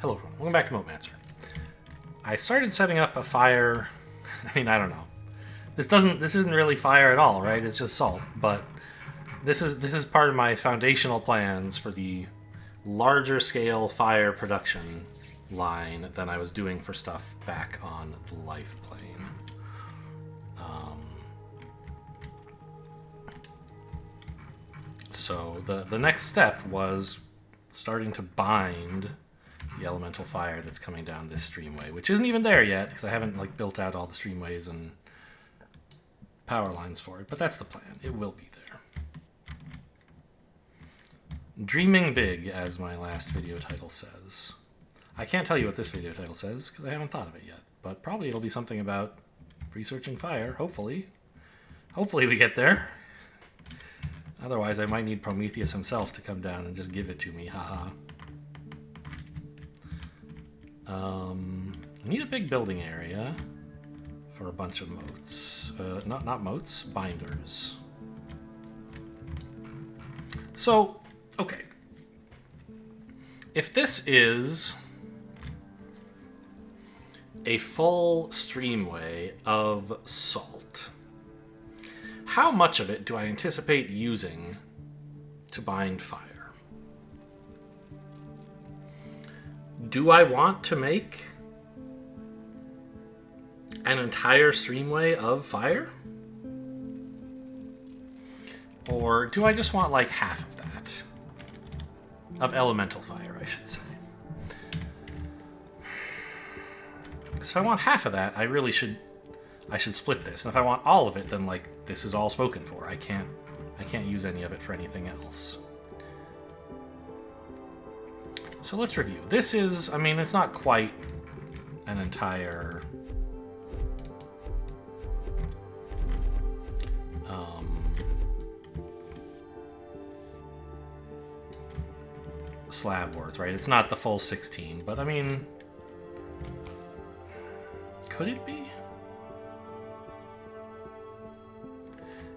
Hello everyone, welcome back to MoteMancer. I started setting up a fire. I mean, I don't know. This isn't really fire at all, right? It's just salt. But this is part of my foundational plans for the larger scale fire production line than I was doing for stuff back on the life plane. So the next step was starting to bind the elemental fire that's coming down this streamway, which isn't even there yet because I haven't built out all the streamways and power lines for it, but that's the plan. It will be there. Dreaming big, as my last video title says. I can't tell you what this video title says because I haven't thought of it yet, but probably it'll be something about researching fire, hopefully. Hopefully we get there. Otherwise I might need Prometheus himself to come down and just give it to me, haha. I need a big building area for a bunch of motes. Not motes, binders. So, okay. If this is a full streamway of salt, how much of it do I anticipate using to bind fire? Do I want to make an entire streamway of fire? Or do I just want like half of that? Of elemental fire, I should say. Because if I want half of that, I should split this. And if I want all of it, then like this is all spoken for. I can't use any of it for anything else. So let's review. This is, I mean, it's not quite an entire slab worth, right? It's not the full 16, but I mean, could it be?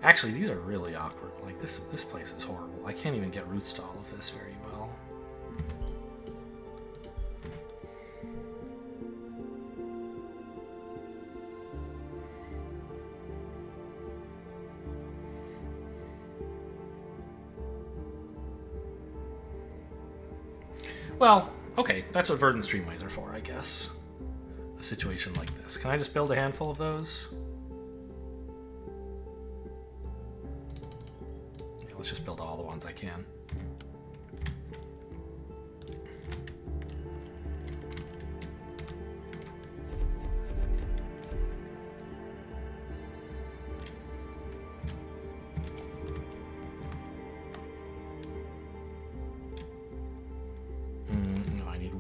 Actually, these are really awkward. Like this place is horrible. I can't even get roots to all of this very well. Well, okay, that's what verdant streamways are for, I guess. A situation like this. Can I just build a handful of those? Yeah, let's just build all the ones I can.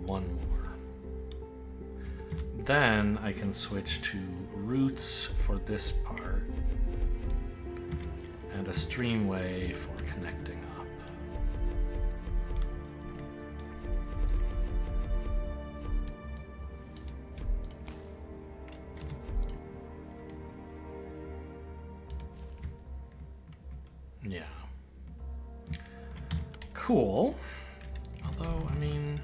One more. Then I can switch to roots for this part and a streamway for connecting up. Yeah. Cool. Although, I mean,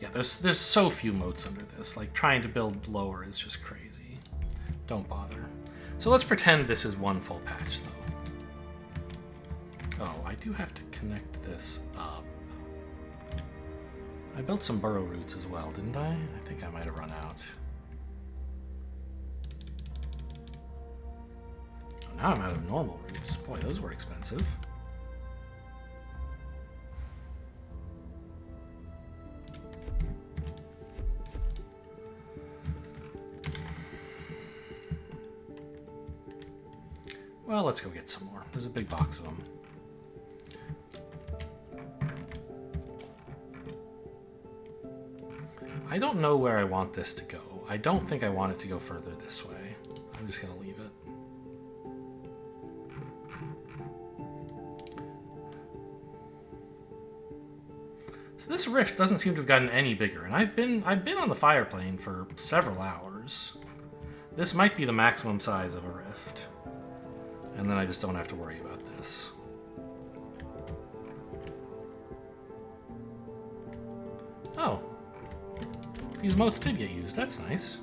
yeah, there's so few motes under this. Like, trying to build lower is just crazy. Don't bother. So let's pretend this is one full patch, though. Oh, I do have to connect this up. I built some burrow roots as well, didn't I? I think I might have run out. Oh, now I'm out of normal roots. Boy, those were expensive. Well, let's go get some more. There's a big box of them. I don't know where I want this to go. I don't think I want it to go further this way. I'm just going to leave it. So this rift doesn't seem to have gotten any bigger, and I've been on the fire plane for several hours. This might be the maximum size of a rift. And then I just don't have to worry about this. Oh, These motes did get used. That's nice.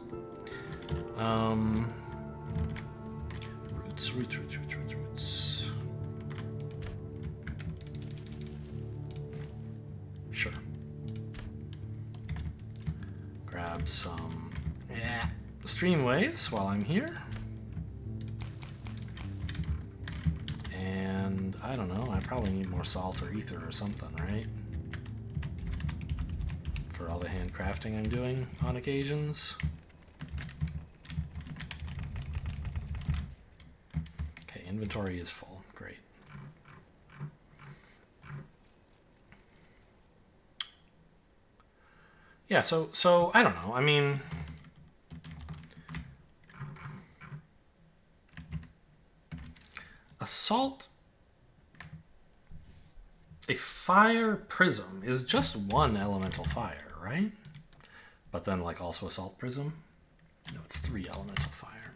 Roots. Sure. Grab some streamways while I'm here. And I don't know, I probably need more salt or ether or something, right? For all the handcrafting I'm doing on occasions. Okay, inventory is full. Great. Yeah, so I don't know. I mean, a fire prism is just one elemental fire, right? But then, like, also a salt prism? No, it's 3 elemental fire.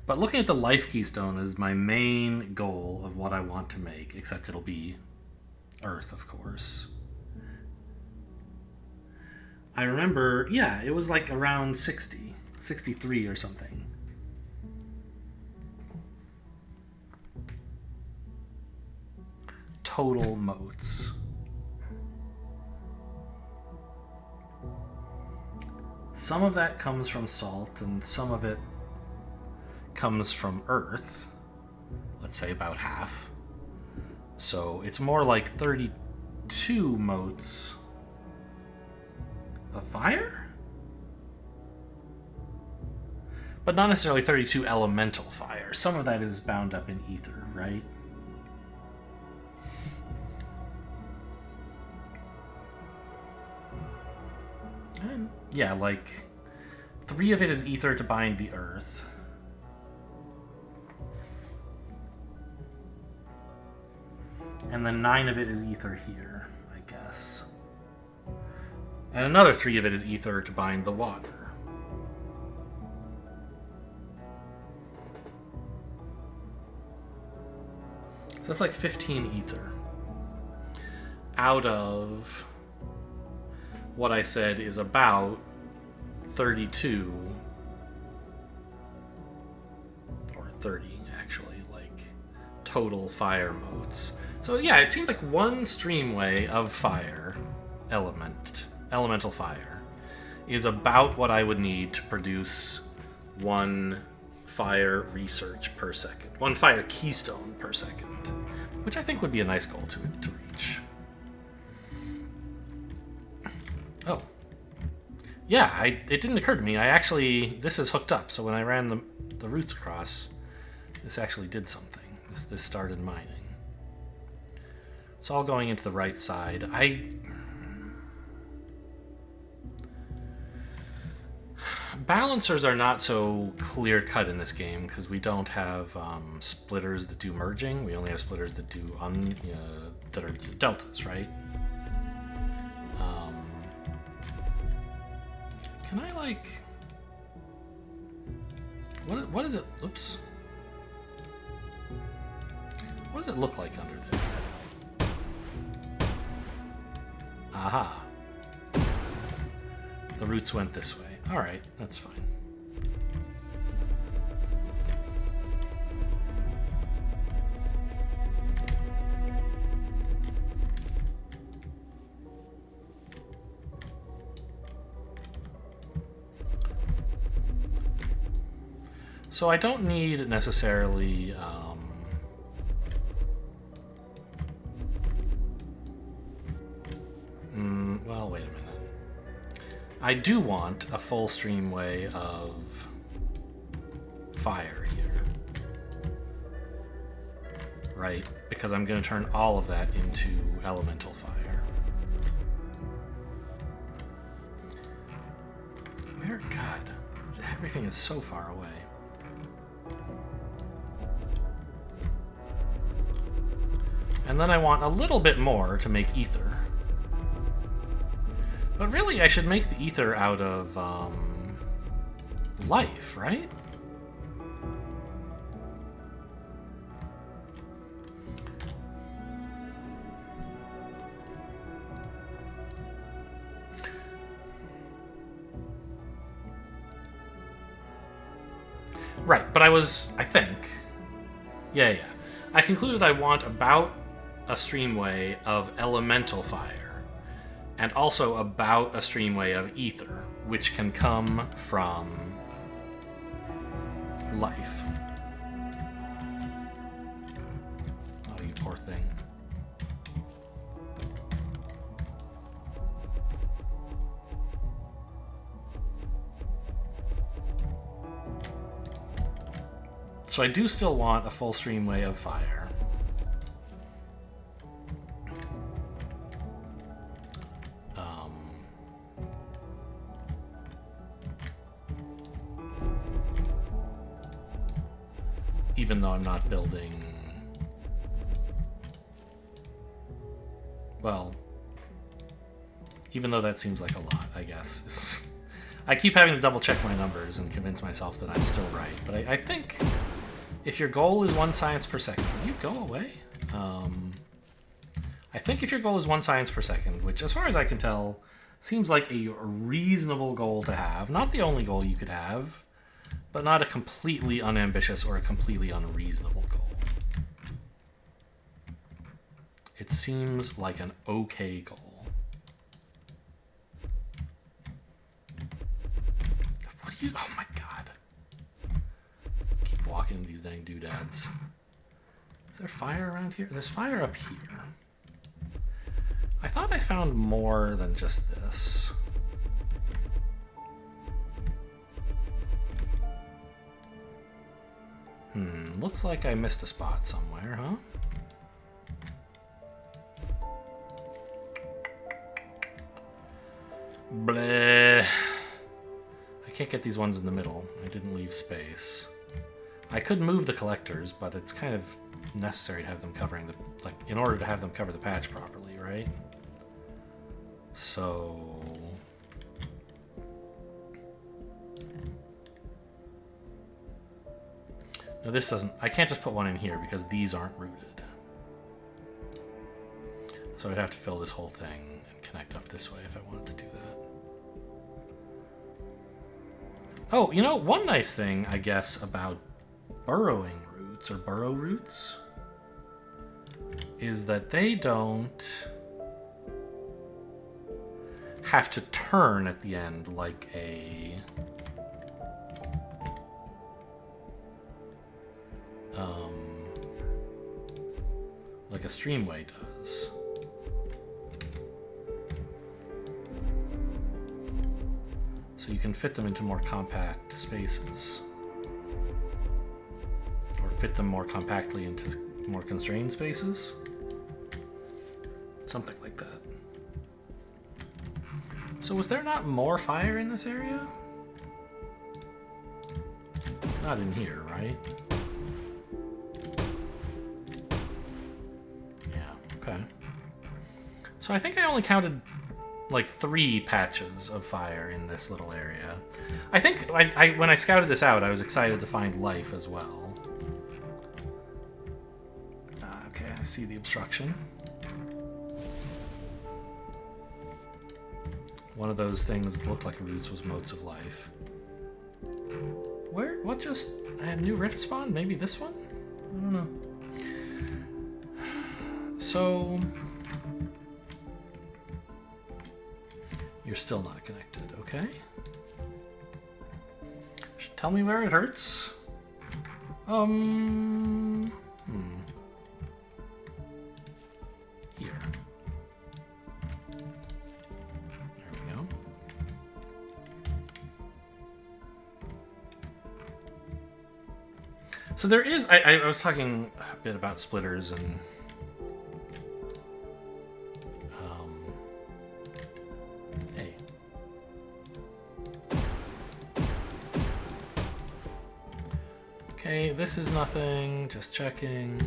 But looking at the life keystone is my main goal of what I want to make, except it'll be Earth, of course. I remember, yeah, it was like around 60, 63 or something. Total motes. Some of that comes from salt, and some of it comes from Earth. Let's say about half. So it's more like 32 motes of fire? But not necessarily 32 elemental fire. Some of that is bound up in ether, right? And yeah, like 3 of it is ether to bind the Earth. And then 9 of it is ether here, I guess. And another 3 of it is ether to bind the water. So that's like 15 ether. Out of what I said is about 32, or 30 actually, like total fire motes. So yeah, it seemed like one streamway of fire, elemental fire, is about what I would need to produce 1 fire research per second. 1 fire keystone per second, which I think would be a nice goal to reach. Oh. Yeah, it didn't occur to me. This is hooked up, so when I ran the roots across, this actually did something. This started mining. It's all going into the right side. Balancers are not so clear-cut in this game because we don't have splitters that do merging. We only have splitters that do that are deltas, right? Can I like? What is it? Oops. What does it look like under there? Aha. The roots went this way. Alright, that's fine. So I don't need necessarily well, wait a minute. I do want a full streamway of fire here. Right? Because I'm going to turn all of that into elemental fire. Where? God. Everything is so far away. And then I want a little bit more to make ether. But really, I should make the ether out of life, right? Right, but I think... Yeah. I concluded I want about a streamway of elemental fire, and also about a streamway of ether, which can come from life. Oh, you poor thing. So I do still want a full streamway of fire. Even though I'm not building... Well, even though that seems like a lot, I guess. I keep having to double check my numbers and convince myself that I'm still right. But I think if your goal is 1 science per second, will you go away? I think if your goal is 1 science per second, which as far as I can tell, seems like a reasonable goal to have. Not the only goal you could have, but not a completely unambitious or a completely unreasonable goal. It seems like an okay goal. What do you... Oh my god. Keep walking these dang doodads. Is there fire around here? There's fire up here. I thought I found more than just this. Looks like I missed a spot somewhere, huh? Bleh. I can't get these ones in the middle. I didn't leave space. I could move the collectors, but it's kind of necessary to have them covering the... Like, in order to have them cover the patch properly, right? So... No, this doesn't... I can't just put one in here because these aren't rooted. So I'd have to fill this whole thing and connect up this way if I wanted to do that. Oh, you know, one nice thing, I guess, about burrowing roots, or burrow roots, is that they don't have to turn at the end like a... like a streamway does. So you can fit them into more compact spaces. Or fit them more compactly into more constrained spaces. Something like that. So was there not more fire in this area? Not in here, right? Okay. So I think I only counted like 3 patches of fire in this little area. I think when I scouted this out, I was excited to find life as well. Okay, I see the obstruction. One of those things that looked like roots was motes of life. Where? What just... I had new rift spawn? Maybe this one? I don't know. So... You're still not connected, okay? Tell me where it hurts. Here. There we go. So there is... I was talking a bit about splitters and... Okay, this is nothing, just checking.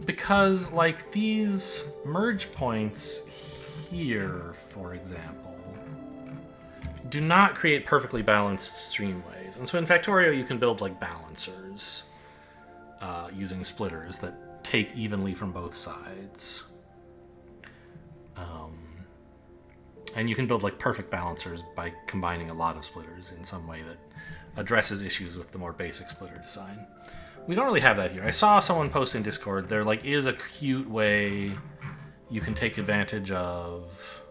Because, like, these merge points here, for example, do not create perfectly balanced streamways. And so in Factorio, you can build, like, balancers using splitters that take evenly from both sides. And you can build like perfect balancers by combining a lot of splitters in some way that addresses issues with the more basic splitter design. We don't really have that here. I saw someone post in Discord, there like is a cute way you can take advantage of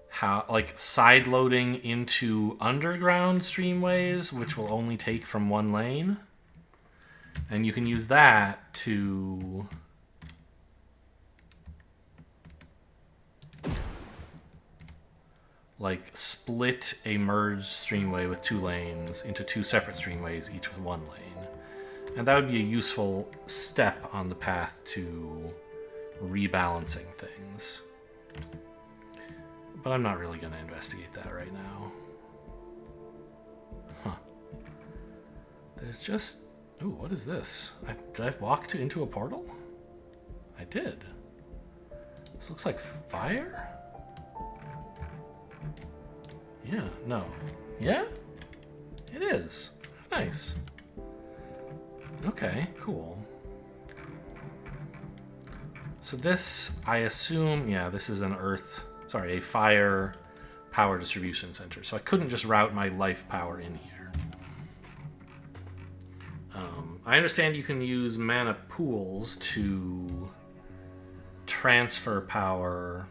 how like side loading into underground streamways, which will only take from one lane. And you can use that to like split a merged streamway with 2 lanes into 2 separate streamways, each with 1 lane. And that would be a useful step on the path to rebalancing things. But I'm not really going to investigate that right now. Huh. There's just... Ooh, what is this? Did I walk into a portal? I did. This looks like fire? Yeah, no. Yeah? It is. Nice. Okay, cool. So this, I assume, yeah, this is an a fire power distribution center. So I couldn't just route my life power in here. I understand you can use mana pools to transfer power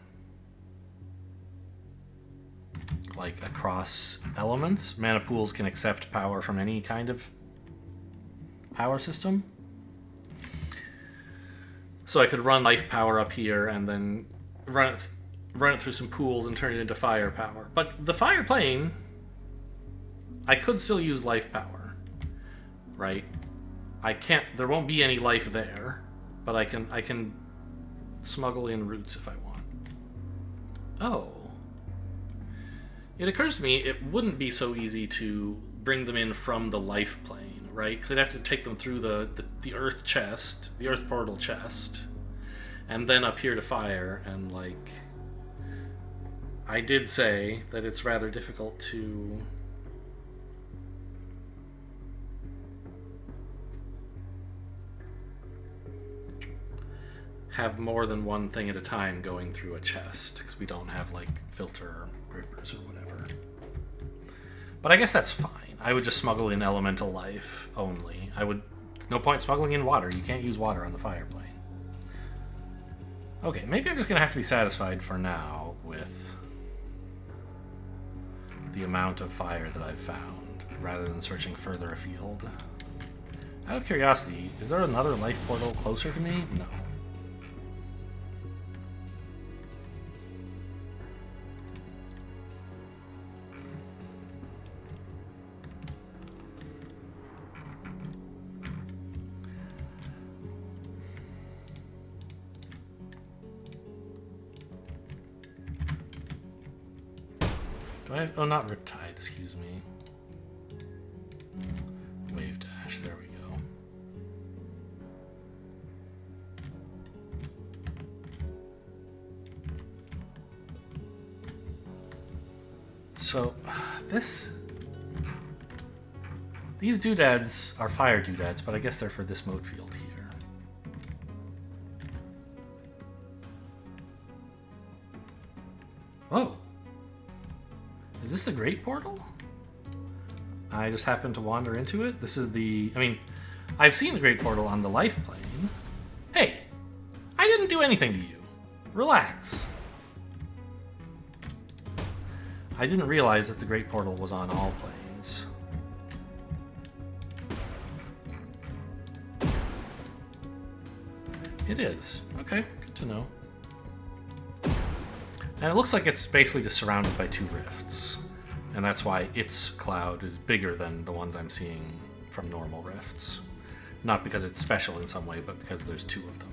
like across elements. Mana pools can accept power from any kind of power system. So I could run life power up here and then run it through some pools and turn it into fire power. But the fire plane, I could still use life power, right? I can't. There won't be any life there, but I can smuggle in roots if I want. Oh. It occurs to me it wouldn't be so easy to bring them in from the life plane, right? Because I'd have to take them through the earth chest, the earth portal chest, and then up here to fire, and like... I did say that it's rather difficult to... have more than one thing at a time going through a chest, because we don't have like filter grippers or whatever. But I guess that's fine. I would just smuggle in elemental life only. No point smuggling in water. You can't use water on the fire plane. Okay, maybe I'm just gonna have to be satisfied for now with the amount of fire that I've found, rather than searching further afield. Out of curiosity, is there another life portal closer to me? No. Do I have, oh, not Riptide, excuse me. Wave Dash, there we go. So, these doodads are fire doodads, but I guess they're for this mode field here. Oh. Is this the Great Portal? I just happened to wander into it. This is the... I mean, I've seen the Great Portal on the life plane. Hey, I didn't do anything to you. Relax. I didn't realize that the Great Portal was on all planes. It is. Okay, good to know. And it looks like it's basically just surrounded by 2 rifts. And that's why its cloud is bigger than the ones I'm seeing from normal rifts. Not because it's special in some way, but because there's 2 of them.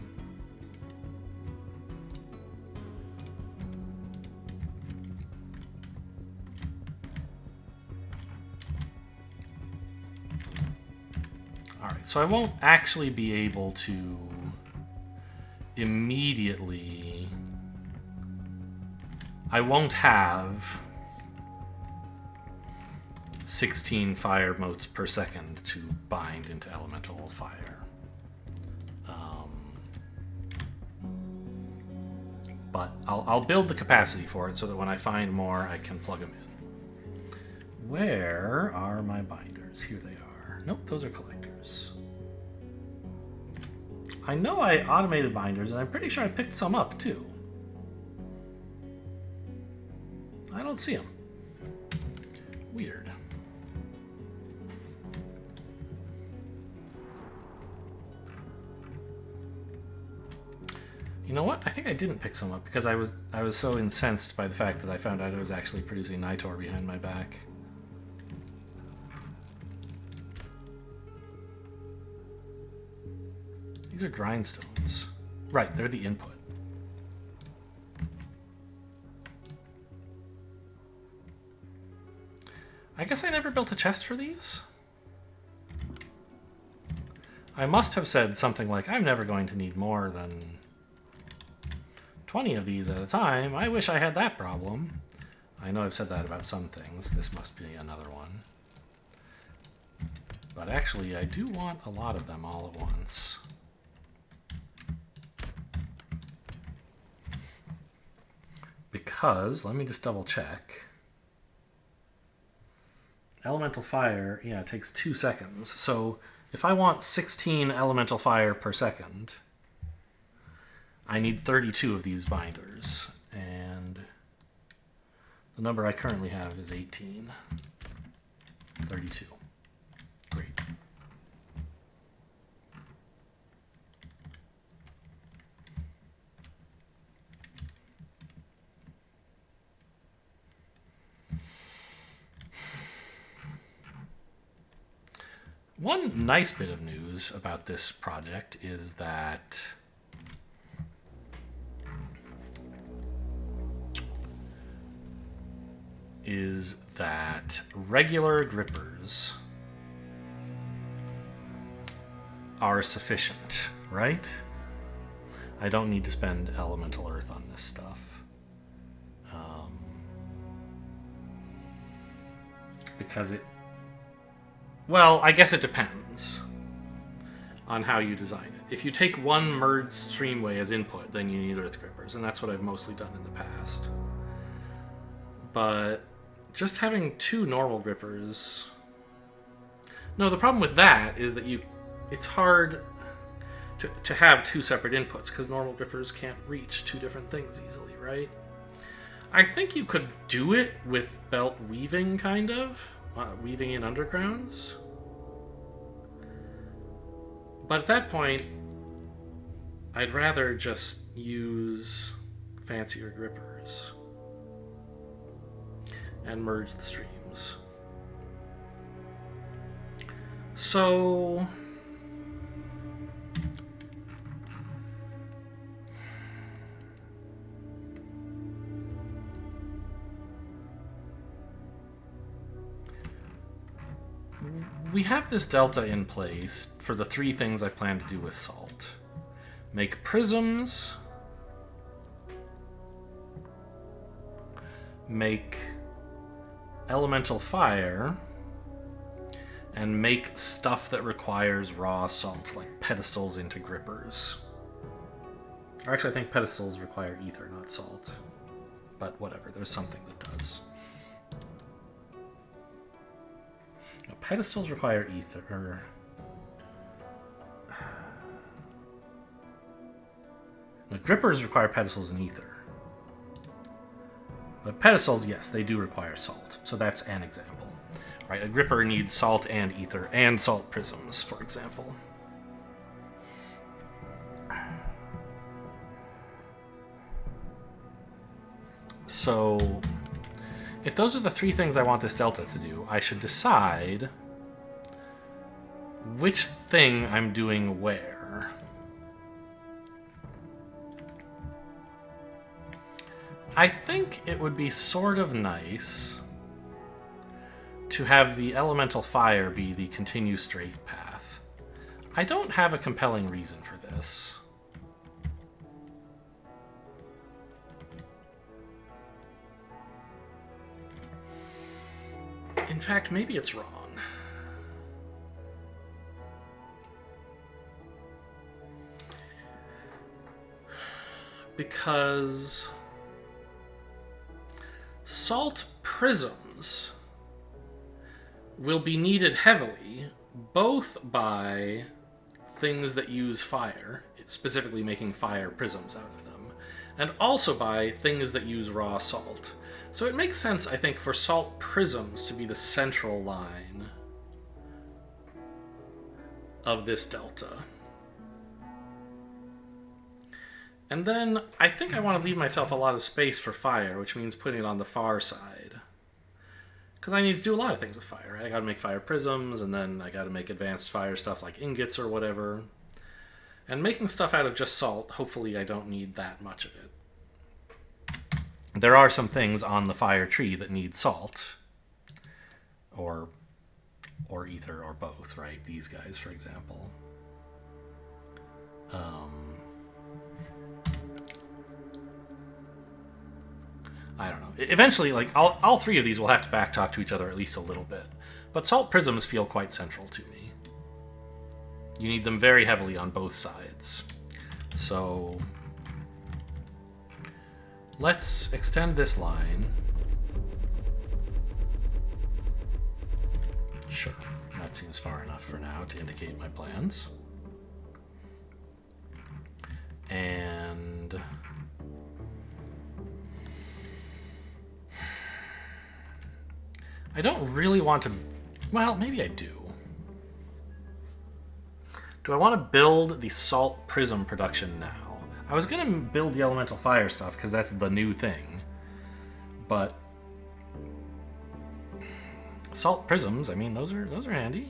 Alright, so I won't actually be able to immediately... I won't have 16 fire motes per second to bind into elemental fire. But I'll build the capacity for it so that when I find more, I can plug them in. Where are my binders? Here they are. Nope, those are collectors. I know I automated binders, and I'm pretty sure I picked some up, too. I don't see them. Weird. You know what? I think I didn't pick some up because I was so incensed by the fact that I found out it was actually producing Nitor behind my back. These are grindstones. Right, they're the input. I guess I never built a chest for these. I must have said something like, I'm never going to need more than 20 of these at a time. I wish I had that problem. I know I've said that about some things. This must be another one. But actually, I do want a lot of them all at once. Because, let me just double check. Elemental fire, yeah, it takes 2 seconds. So if I want 16 elemental fire per second, I need 32 of these binders. And the number I currently have is 18. 32. Great. One nice bit of news about this project is that regular grippers are sufficient, right? I don't need to spend elemental earth on this stuff. Because it... Well, I guess it depends on how you design it. If you take one merged streamway as input, then you need earth grippers, and that's what I've mostly done in the past. But just having 2 normal grippers... No, the problem with that is that it's hard to have 2 separate inputs, because normal grippers can't reach 2 different things easily, right? I think you could do it with belt weaving, kind of. Weaving in undergrounds. But at that point, I'd rather just use fancier grippers and merge the streams. So... we have this delta in place for the 3 things I plan to do with salt. Make prisms, make elemental fire, and make stuff that requires raw salt, like pedestals into grippers. Or actually, I think pedestals require ether, not salt. But whatever, there's something that does. Pedestals require ether. The grippers require pedestals and ether. But pedestals, yes, they do require salt. So that's an example. Right? A gripper needs salt and ether and salt prisms, for example. So... if those are the 3 things I want this delta to do, I should decide which thing I'm doing where. I think it would be sort of nice to have the elemental fire be the continue straight path. I don't have a compelling reason for this. In fact, maybe it's wrong. because salt prisms will be needed heavily, both by things that use fire, specifically making fire prisms out of them, and also by things that use raw salt. So it makes sense, I think, for salt prisms to be the central line of this delta. And then I think I want to leave myself a lot of space for fire, which means putting it on the far side. Because I need to do a lot of things with fire, right? I gotta make fire prisms, and then I gotta make advanced fire stuff like ingots or whatever. And making stuff out of just salt, hopefully I don't need that much of it. There are some things on the fire tree that need salt. Or ether, or both, right? These guys, for example. I don't know. Eventually, like, all three of these will have to backtalk to each other at least a little bit. But salt prisms feel quite central to me. You need them very heavily on both sides. So let's extend this line. Sure, that seems far enough for now to indicate my plans. And I don't really want to... Well, maybe I do. Do I want to build the salt prism production now? I was going to build the elemental fire stuff because that's the new thing. But salt prisms, I mean, those are handy.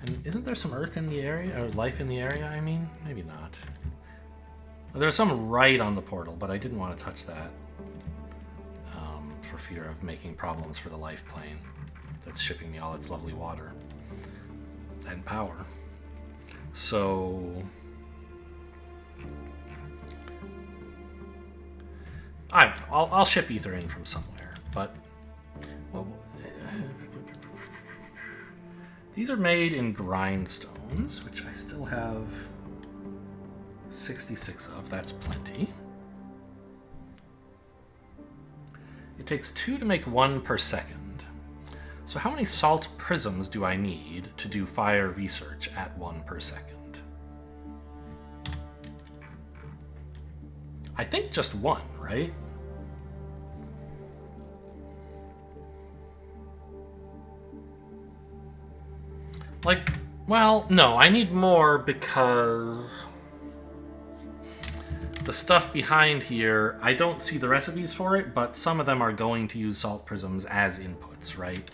And isn't there some earth in the area, or life in the area, I mean? Maybe not. There's some right on the portal, but I didn't want to touch that. For fear of making problems for the life plane that's shipping me all its lovely water and power. So I don't know. I'll ship ether in from somewhere, but well, these are made in grindstones, which I still have 66 of. That's plenty. It takes 2 to make 1 per second. So how many salt prisms do I need to do fire research at 1 per second? I think just 1, right? Like, well, no, I need more because the stuff behind here, I don't see the recipes for it, but some of them are going to use salt prisms as inputs, right?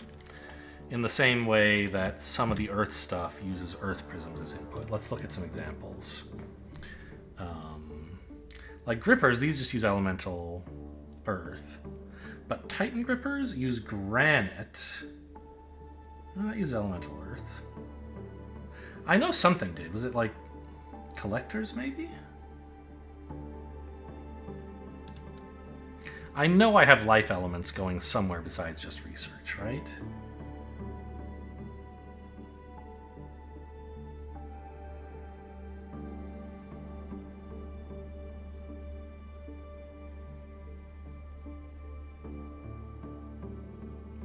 In the same way that some of the earth stuff uses earth prisms as input. Let's look at some examples. Like grippers, these just use elemental earth. But Titan grippers use granite. No, that uses elemental earth. I know something did. Was it like collectors, maybe? I know I have life elements going somewhere besides just research, right?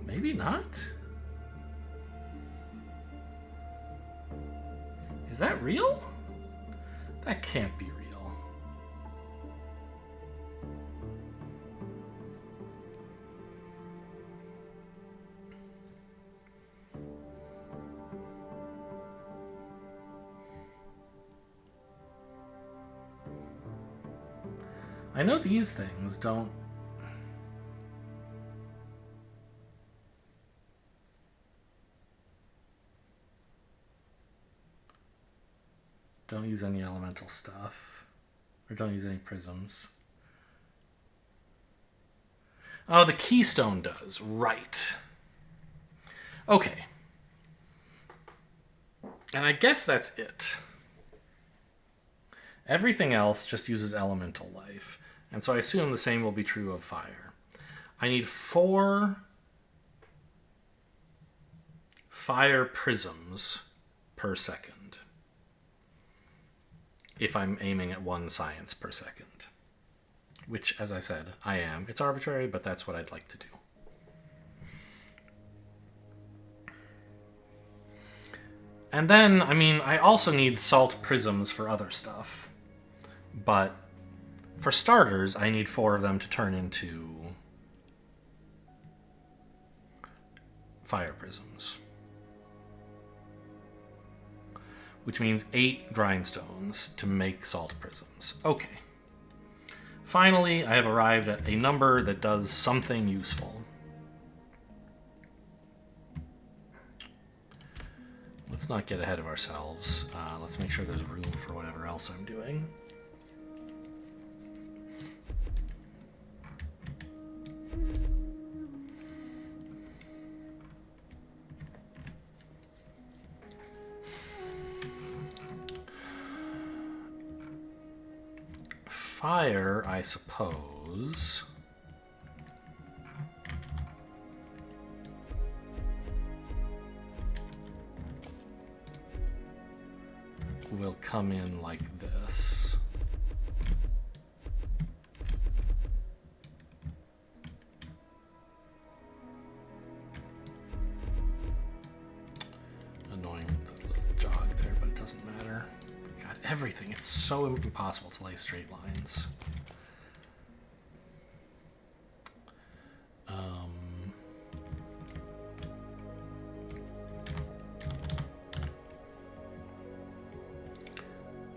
Maybe not? Is that real? That can't be real. I know these things don't... don't use any elemental stuff. Or don't use any prisms. Oh, the keystone does. Right. Okay. And I guess that's it. Everything else just uses elemental life. And so I assume the same will be true of fire. I need 4 fire prisms per second. if I'm aiming at 1 science per second. Which, as I said, I am. It's arbitrary, but that's what I'd like to do. And then, I mean, I also need salt prisms for other stuff. But for starters, I need 4 of them to turn into fire prisms. Which means 8 grindstones to make salt prisms. Okay. Finally, I have arrived at a number that does something useful. Let's not get ahead of ourselves. Let's make sure there's room for whatever else I'm doing. Fire, I suppose. Will come in like this. Annoying the little jog there, but it doesn't matter. God, everything. It's so impossible to lay straight lines.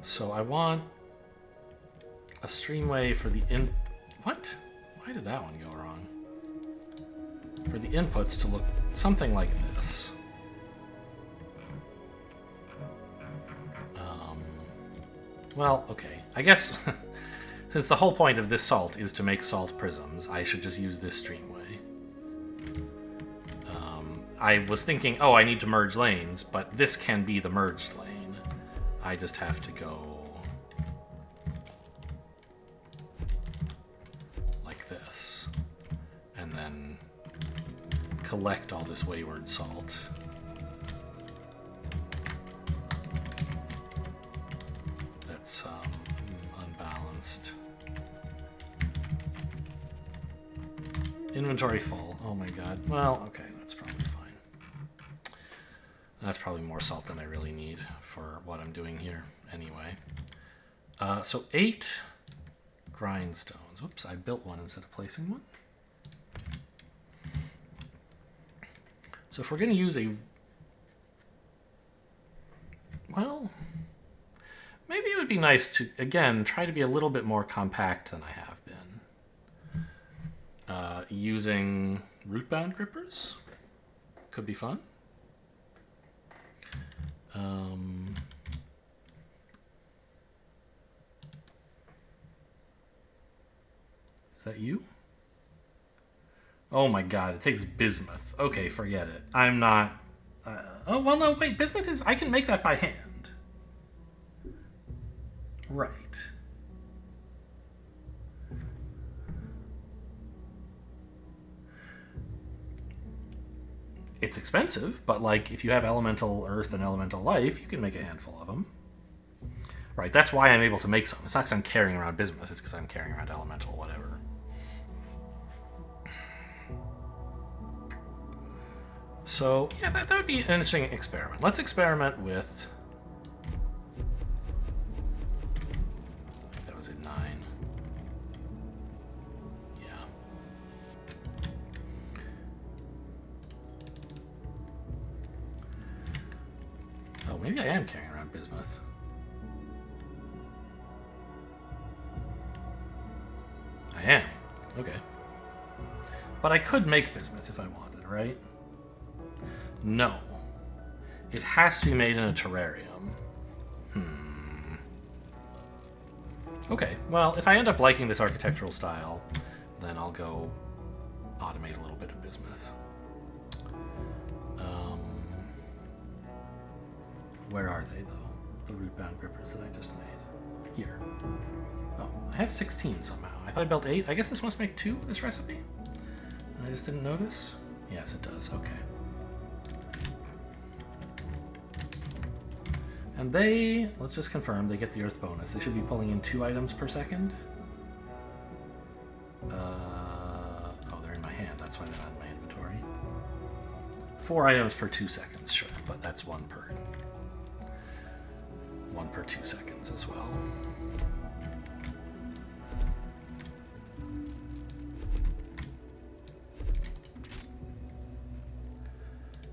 So I want a streamway for the What? Why did that one go wrong? For the inputs to look something like this. Well, okay. I guess since the whole point of this salt is to make salt prisms, I should just use this streamway. I was thinking, oh, I need to merge lanes, but this can be the merged lane. I just have to go like this, and then collect all this wayward salt. That's unbalanced. Inventory full. Oh my god. Well, okay, that's probably fine. That's probably more salt than I really need for what I'm doing here anyway. So 8 grindstones. Whoops, I built one instead of placing one. So if we're going to use a... Well, maybe it would be nice to, again, try to be a little bit more compact than I have been. Using root-bound grippers could be fun. Is that you? Oh my god, it takes bismuth. Okay, forget it. I'm not... oh, well, no, wait, bismuth is... I can make that by hand. Right. It's expensive, but, like, if you have elemental earth and elemental life, you can make a handful of them. Right, that's why I'm able to make some. It's not because I'm carrying around bismuth, it's because I'm carrying around elemental whatever. So, yeah, that would be an interesting experiment. Let's experiment with... I think that was at 9. Yeah. Oh, maybe I am carrying around bismuth. I am. Okay. But I could make bismuth if I wanted, right? No. It has to be made in a terrarium. Okay, well, if I end up liking this architectural style, then I'll go automate a little bit of bismuth. Where are they, though? The root-bound grippers that I just made. Here. Oh, I have 16 somehow. I thought I built 8. I guess this must make 2, this recipe? I just didn't notice? Yes, it does. Okay. And they, let's just confirm, they get the earth bonus. They should be pulling in 2 items per second. Oh, they're in my hand. That's why they're not in my inventory. 4 items per 2 seconds, sure, but that's 1 per 2 seconds as well.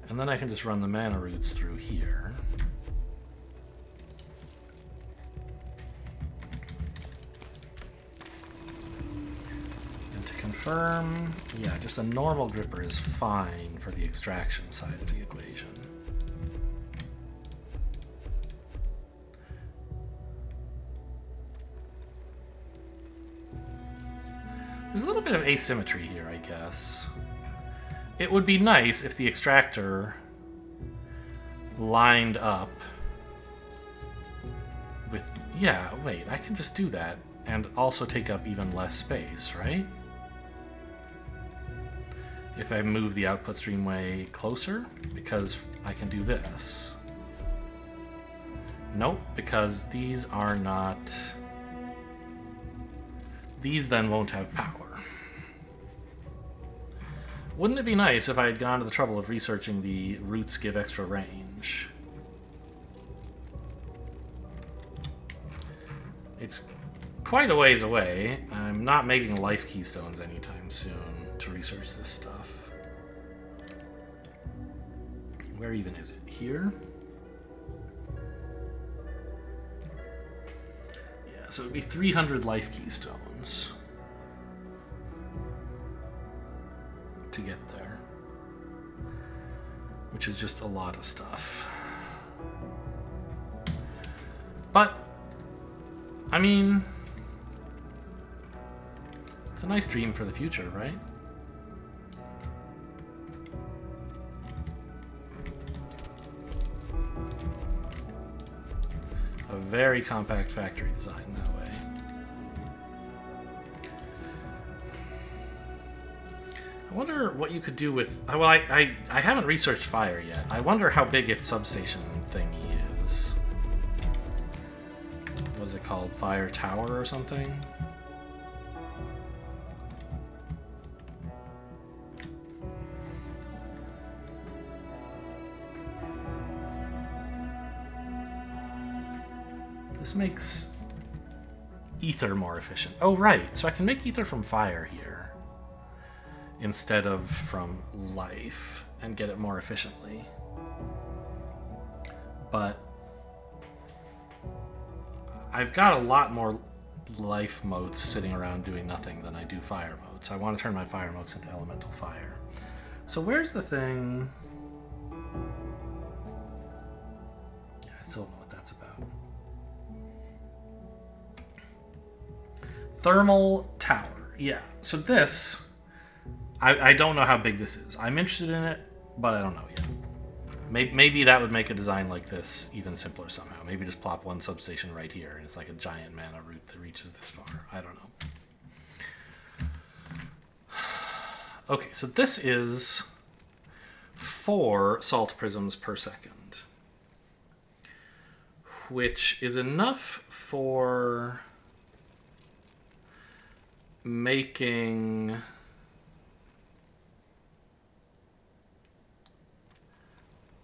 And then I can just run the mana roots through here. And to confirm, yeah, just a normal gripper is fine for the extraction side of the equation. There's a little bit of asymmetry here, I guess. It would be nice if the extractor lined up with... Yeah, wait, I can just do that and also take up even less space, right? If I move the output stream way closer, because I can do this. Nope, because these are not... These then won't have power. Wouldn't it be nice if I had gone to the trouble of researching the roots give extra range? It's quite a ways away. I'm not making life keystones anytime soon to research this stuff. Where even is it? Here? Yeah, so it would be 300 life keystones to get there, which is just a lot of stuff. But I mean, it's a nice dream for the future, right? A very compact factory design that way. I wonder what you could do with... Well, I haven't researched Fire yet. I wonder how big its substation thingy is. What is it called? Fire Tower or something? This makes ether more efficient. Oh, right. So I can make ether from fire here instead of from life and get it more efficiently. But I've got a lot more life motes sitting around doing nothing than I do fire motes. I want to turn my fire motes into elemental fire. So where's the thing? Yeah, I still don't know what that's about. Thermal tower. Yeah, so this... I don't know how big this is. I'm interested in it, but I don't know yet. Maybe that would make a design like this even simpler somehow. Maybe just plop one substation right here, and it's like a giant mana root that reaches this far. I don't know. Okay, so this is 4 salt prisms per second, which is enough for making...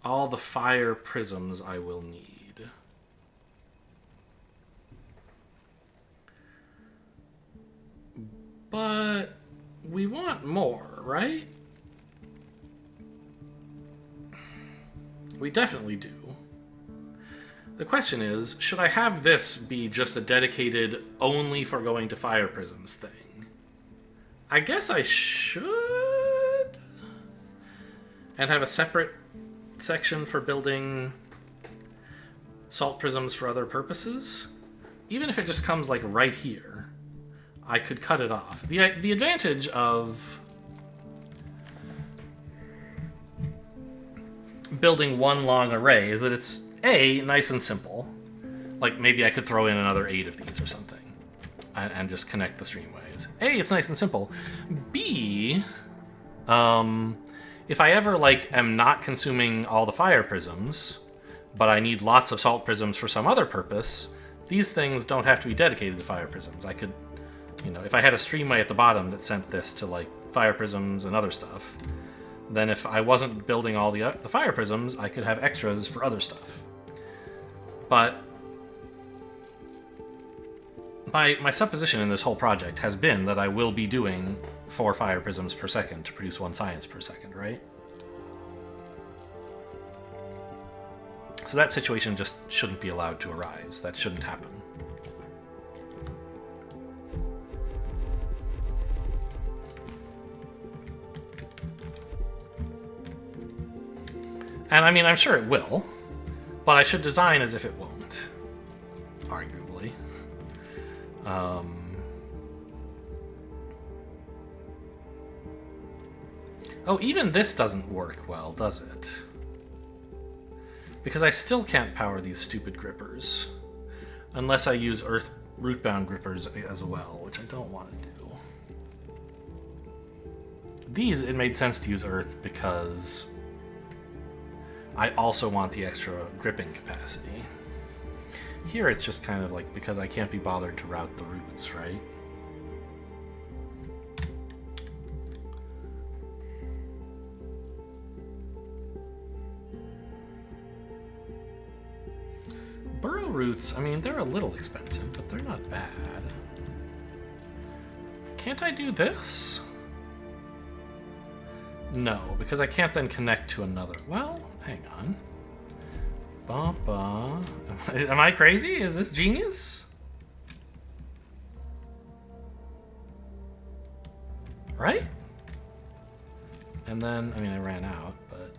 all the fire prisms I will need. But we want more, right? We definitely do. The question is, should I have this be just a dedicated only for going to fire prisms thing? I guess I should. And have a separate section for building salt prisms for other purposes. Even if it just comes like right here, I could cut it off. The advantage of building one long array is that it's A, nice and simple. Like maybe I could throw in another 8 of these or something and just connect the streamways. A, it's nice and simple. B, if I ever, like, am not consuming all the fire prisms, but I need lots of salt prisms for some other purpose, these things don't have to be dedicated to fire prisms. I could, you know, if I had a streamway at the bottom that sent this to, like, fire prisms and other stuff, then if I wasn't building all the fire prisms, I could have extras for other stuff. But my supposition in this whole project has been that I will be doing 4 fire prisms per second to produce 1 science per second, right? So that situation just shouldn't be allowed to arise. That shouldn't happen. And I mean, I'm sure it will, but I should design as if it won't, arguably. Oh, even this doesn't work well, does it? Because I still can't power these stupid grippers. Unless I use earth root-bound grippers as well, which I don't want to do. These, it made sense to use earth because I also want the extra gripping capacity. Here it's just kind of like because I can't be bothered to route the roots, right? Burrow roots, I mean, they're a little expensive, but they're not bad. Can't I do this? No, because I can't then connect to another. Well, hang on. Am I crazy? Is this genius? Right? And then, I mean, I ran out, but...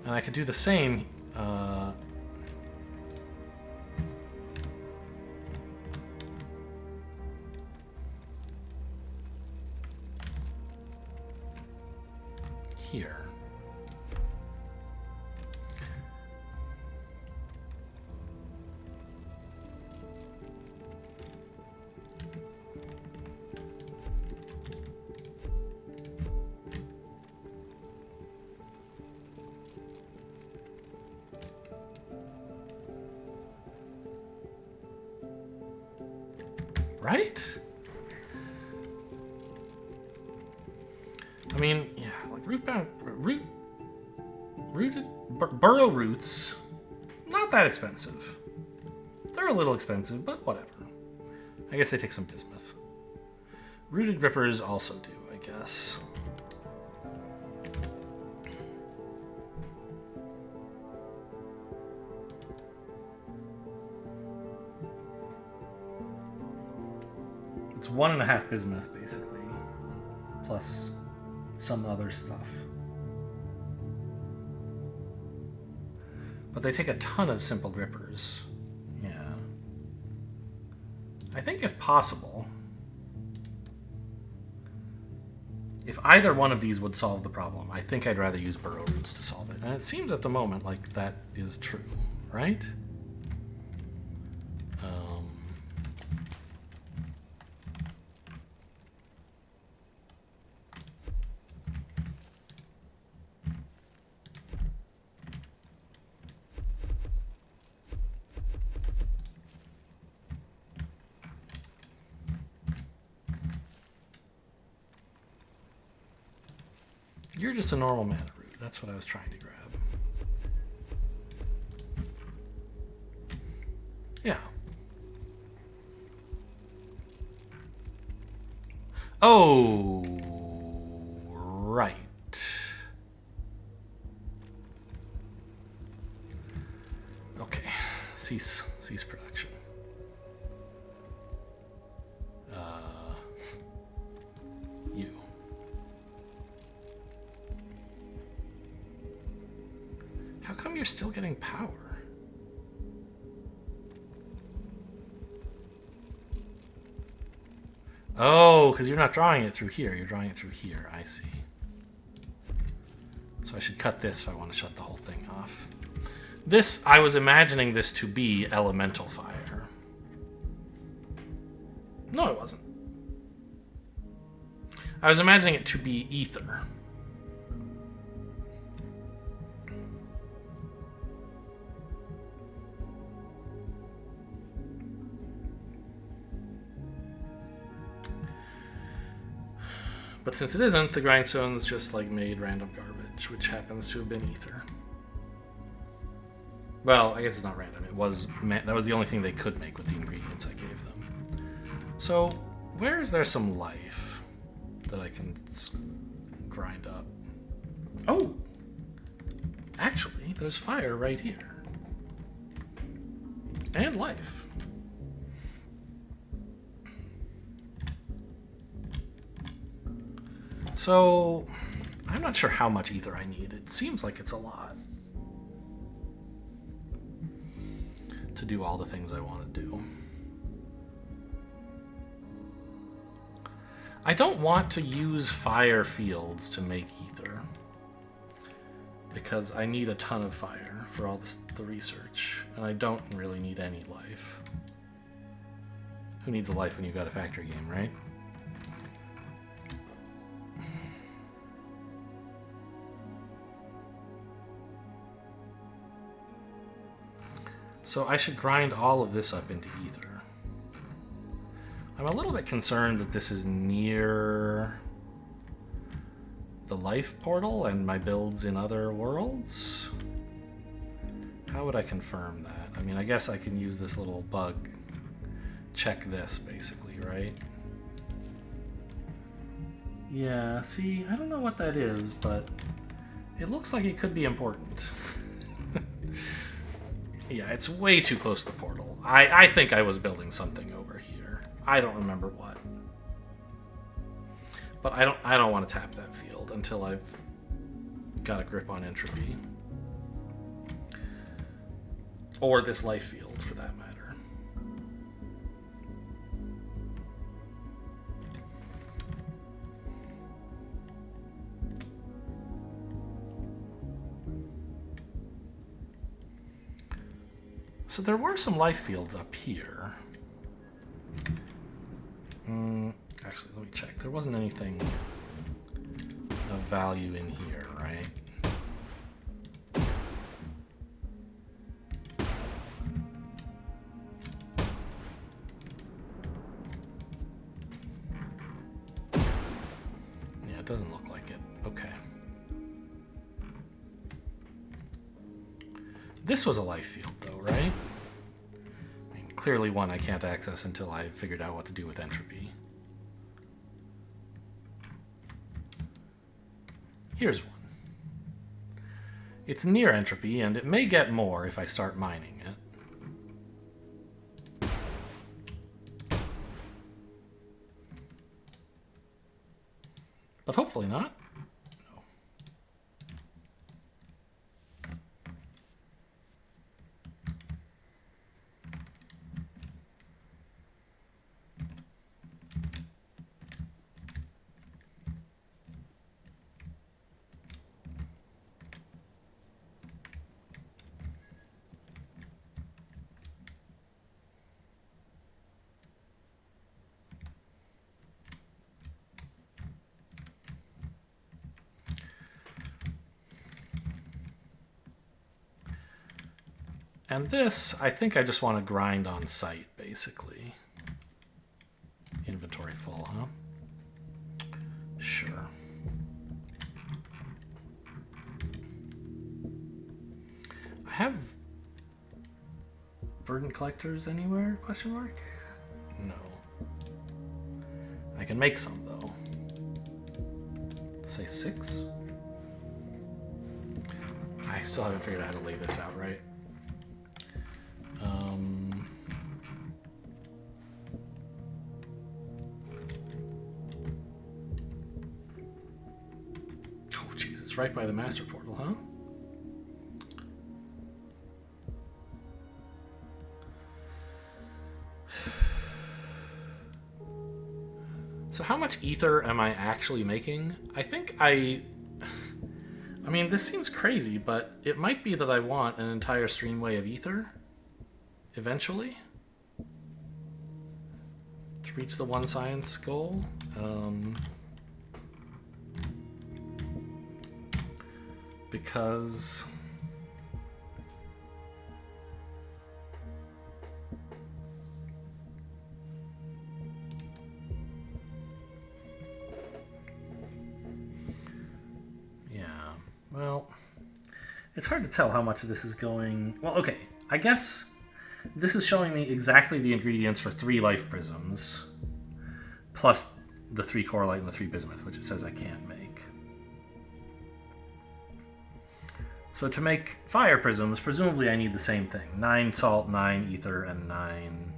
And I could do the same, here. Right? I mean, yeah, like burrow roots, not that expensive. They're a little expensive, but whatever. I guess they take some bismuth. Rooted grippers also do, I guess. It's 1.5 bismuth, basically, plus some other stuff. But they take a ton of simple grippers. Yeah. I think if possible, if either one of these would solve the problem, I think I'd rather use burrow roots to solve it. And it seems at the moment like that is true, right? You're just a normal mana root. That's what I was trying to grab. Yeah. Oh, right. Okay. Cease production. You. How come you're still getting power? Oh, because you're not drawing it through here. You're drawing it through here. I see. So I should cut this if I want to shut the whole thing off. This, I was imagining this to be elemental fire. No, it wasn't. I was imagining it to be ether. But since it isn't, the grindstones just like made random garbage, which happens to have been ether. Well, I guess it's not random. It was that was the only thing they could make with the ingredients I gave them. So, where is there some life that I can grind up? Oh! Actually, there's fire right here. And life. So, I'm not sure how much ether I need. It seems like it's a lot to do all the things I want to do. I don't want to use fire fields to make ether because I need a ton of fire for all the research, and I don't really need any life. Who needs a life when you've got a factory game, right? So I should grind all of this up into ether. I'm a little bit concerned that this is near the life portal and my builds in other worlds. How would I confirm that? I mean, I guess I can use this little bug. Check this, basically, right? Yeah, see, I don't know what that is, but it looks like it could be important. Yeah, it's way too close to the portal. I think I was building something over here. I don't remember what. But I don't want to tap that field until I've got a grip on entropy. Or this life field, for that matter. So there were some life fields up here. Actually, let me check. There wasn't anything of value in here, right? Yeah, it doesn't look like it. Okay. This was a life field, though, right? I mean, clearly one I can't access until I figured out what to do with entropy. Here's one. It's near entropy, and it may get more if I start mining it. But hopefully not. And this, I think I just want to grind on site, basically. Inventory full, huh? Sure. I have verdant collectors anywhere? Question mark? No. I can make some, though. Let's say 6. I still haven't figured out how to lay this out right. Oh, jeez, it's right by the master portal, huh? So how much ether am I actually making? I think I mean, this seems crazy, but it might be that I want an entire streamway of ether eventually to reach the 1 science goal. because well, it's hard to tell how much of this is going... Well, okay, I guess this is showing me exactly the ingredients for 3 life prisms, plus the 3 coralite and the 3 bismuth, which it says I can't make. So to make fire prisms, presumably I need the same thing. 9 salt, 9 ether, and 9...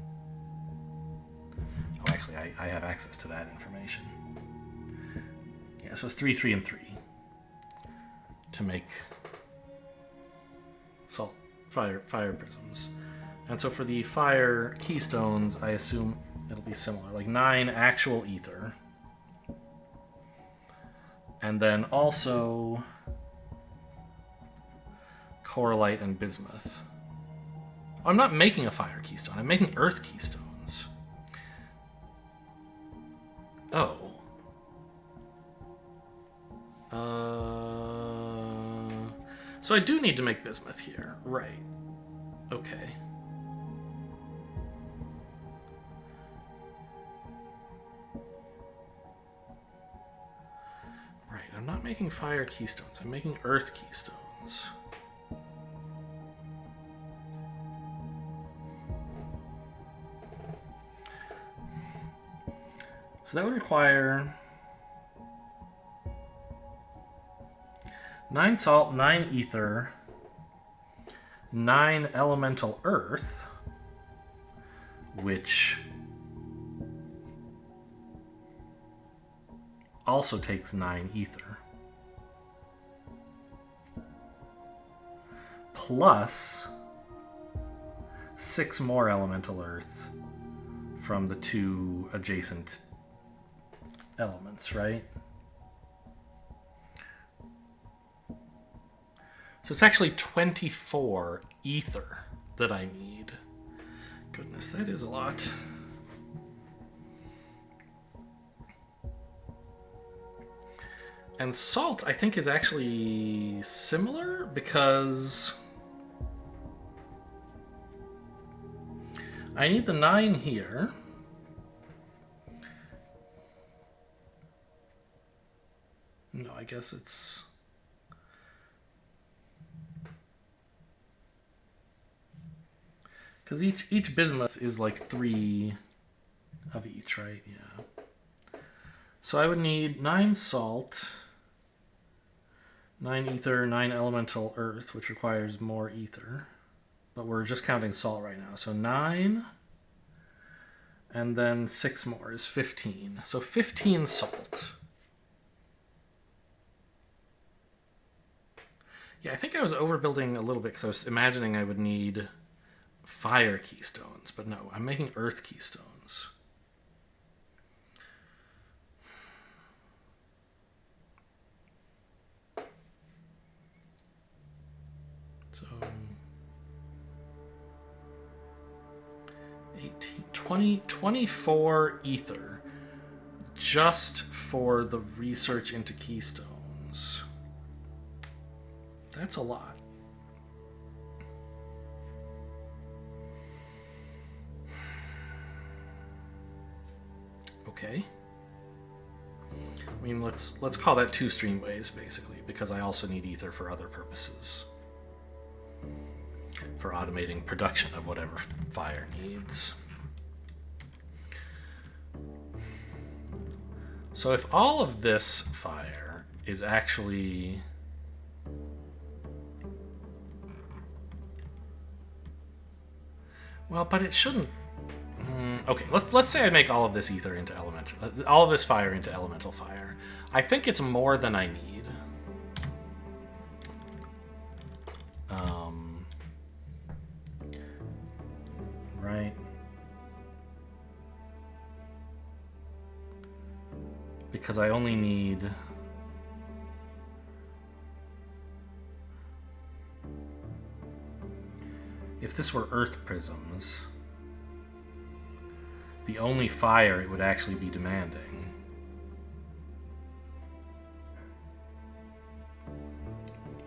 Oh, actually, I have access to that information. Yeah, so it's 3, 3, and 3. To make salt fire prisms. And so for the fire keystones, I assume it'll be similar, like 9 actual ether, and then also coralite and bismuth. I'm not making a fire keystone, I'm making earth keystones. Oh. So I do need to make bismuth here. Right. Okay. Right, I'm not making fire keystones. I'm making earth keystones. So that would require 9 salt, 9 ether, 9 elemental earth, which also takes 9 ether, plus 6 more elemental earth from the 2 adjacent elements, right? So it's actually 24 ether that I need. Goodness, that is a lot. And salt, I think, is actually similar because I need the 9 here. No, I guess it's... Because each bismuth is like 3 of each, right? Yeah. So I would need 9 salt, 9 ether, 9 elemental earth, which requires more ether. But we're just counting salt right now. So 9, and then 6 more is 15. So 15 salt. Yeah, I think I was overbuilding a little bit because I was imagining I would need fire keystones, but no, I'm making earth keystones. So 18, 20, 24 ether just for the research into keystones. That's a lot. Okay. I mean, let's call that 2 streamways, basically, because I also need ether for other purposes. For automating production of whatever fire needs. So if all of this fire is actually... Well, but it shouldn't... Okay, let's say I make all of this ether into elemental... all of this fire into elemental fire. I think it's more than I need. Right. Because I only need... If this were earth prisms, the only fire it would actually be demanding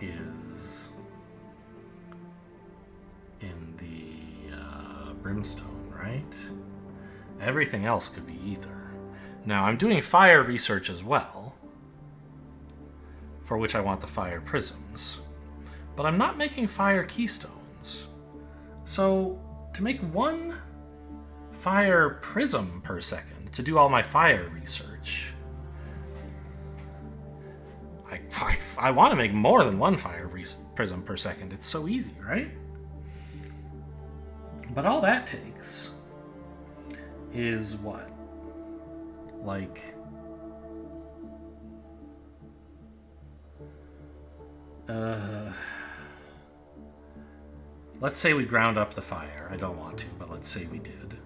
is in the brimstone, right? Everything else could be ether. Now, I'm doing fire research as well, for which I want the fire prisms. But I'm not making fire keystones. So, to make one fire prism per second, to do all my fire research, I want to make more than one fire prism per second. It's so easy, right? But all that takes is what? Like... let's say we ground up the fire. I don't want to, but let's say we did.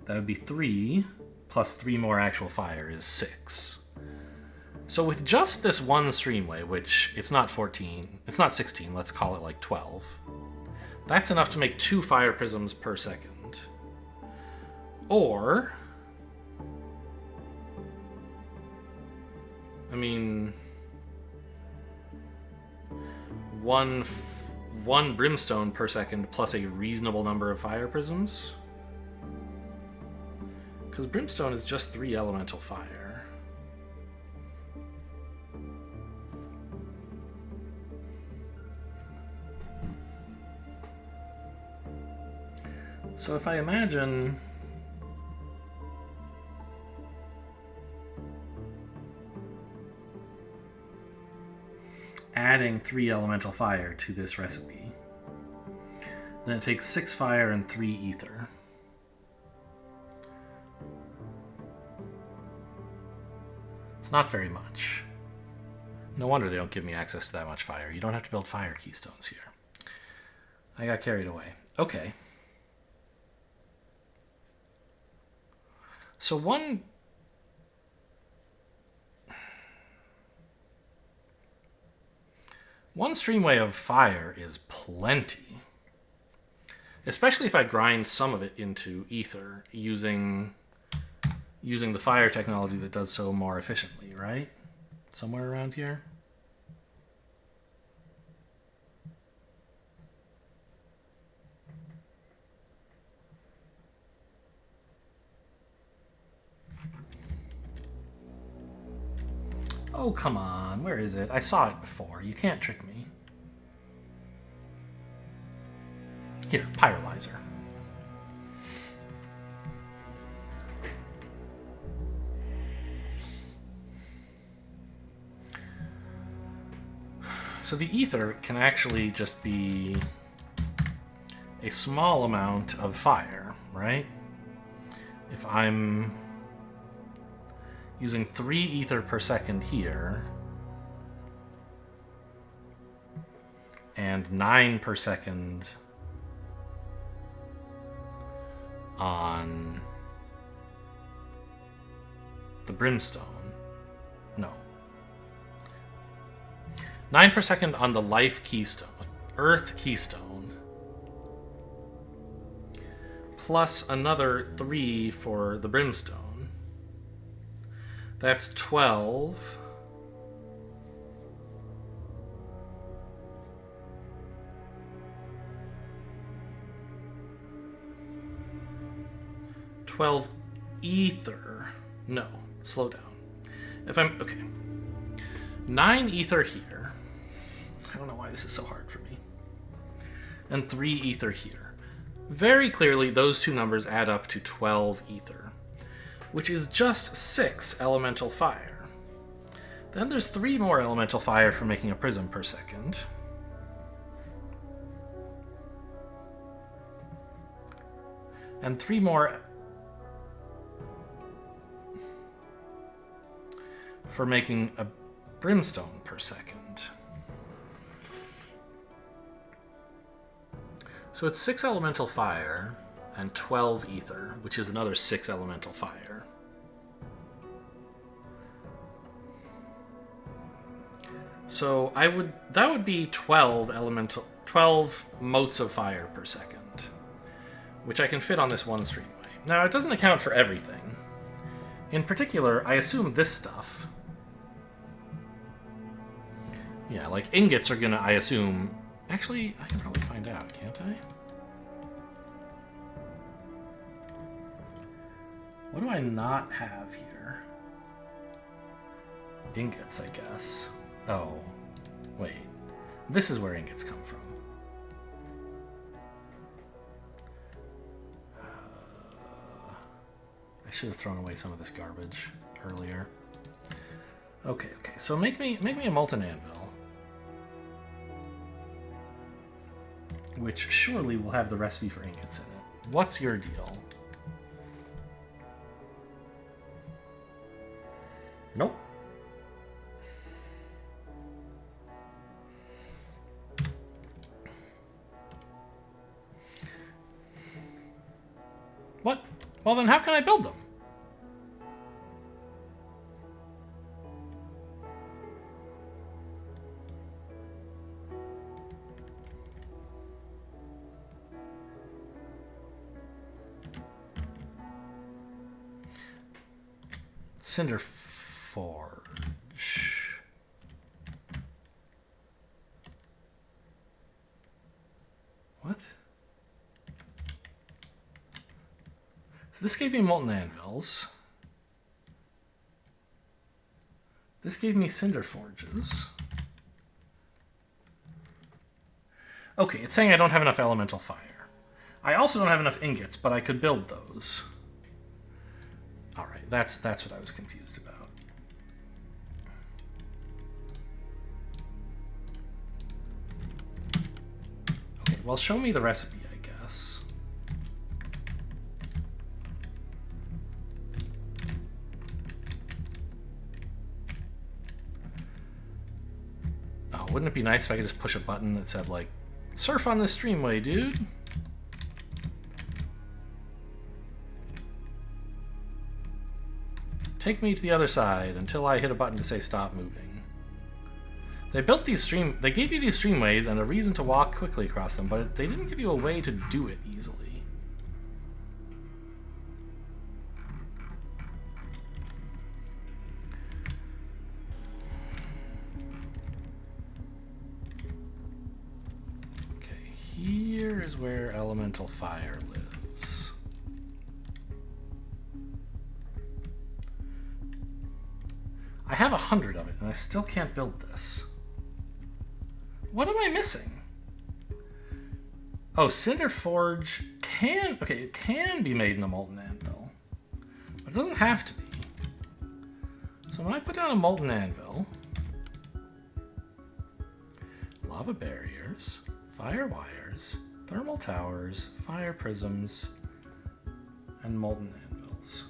That would be 3, plus 3 more actual fire is 6. So with just this one streamway, which it's not 14, it's not 16, let's call it like 12, that's enough to make 2 fire prisms per second. Or, I mean, one brimstone per second plus a reasonable number of fire prisms. Because brimstone is just 3 elemental fire. So if I imagine adding 3 elemental fire to this recipe, then it takes 6 fire and 3 ether. It's not very much. No wonder they don't give me access to that much fire. You don't have to build fire keystones here. I got carried away. Okay. So one streamway of fire is plenty. Especially if I grind some of it into ether using the fire technology that does so more efficiently, right? Somewhere around here. Oh, come on. Where is it? I saw it before. You can't trick me. Here, Pyrolyzer. So the ether can actually just be a small amount of fire, right? If I'm using 3 ether per second here, and 9 per second on the brimstone. No. 9 per second on the life keystone, earth keystone, plus another 3 for the brimstone. That's 12. Ether. No, slow down. If I'm okay, 9 ether here. I don't know why this is so hard for me. And 3 ether here. Very clearly, those two numbers add up to 12 ether, which is just 6 elemental fire. Then there's 3 more elemental fire for making a prism per second. And 3 more for making a brimstone per second. So it's 6 elemental fire and 12 ether, which is another 6 elemental fire. So that would be 12 motes of fire per second, which I can fit on this one streamway. Now, it doesn't account for everything. In particular, I assume this stuff, Yeah, like ingots are gonna, I assume... Actually, I can probably find out, can't I? What do I not have here? Ingots, I guess. Oh, wait. This is where ingots come from. I should have thrown away some of this garbage earlier. Okay, so make me a molten anvil. Which surely will have the recipe for ingots in it. What's your deal? Nope. What? Well then how can I build them? Cinder Forge. What? So this gave me molten anvils. This gave me cinder forges. Okay, it's saying I don't have enough elemental fire. I also don't have enough ingots, but I could build those. Alright, that's what I was confused about. Okay, well, show me the recipe, I guess. Oh, wouldn't it be nice if I could just push a button that said, like, surf on this streamway, dude? Take me to the other side until I hit a button to say stop moving. They built these they gave you these streamways and a reason to walk quickly across them, but they didn't give you a way to do it easily. Okay, here is where elemental fire lives. I have 100 of it, and I still can't build this. What am I missing? Oh, Cinder Forge can... Okay, it can be made in a molten anvil. But it doesn't have to be. So when I put down a molten anvil... Lava barriers, fire wires, thermal towers, fire prisms, and molten anvils.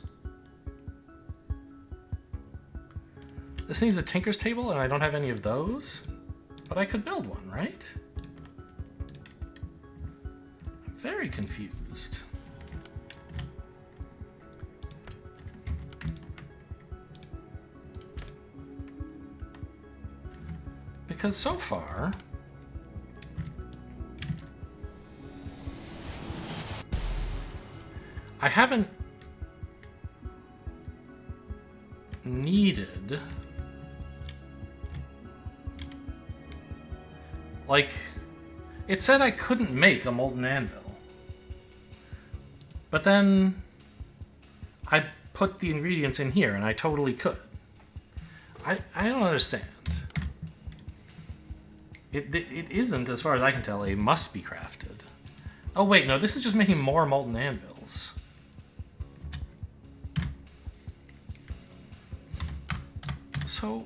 This needs a tinker's table, and I don't have any of those. But I could build one, right? I'm very confused. Because so far... I haven't needed... Like, it said I couldn't make a molten anvil. But then I put the ingredients in here, and I totally could. I don't understand. It isn't, as far as I can tell, a must be crafted. Oh wait, no, this is just making more molten anvils. So...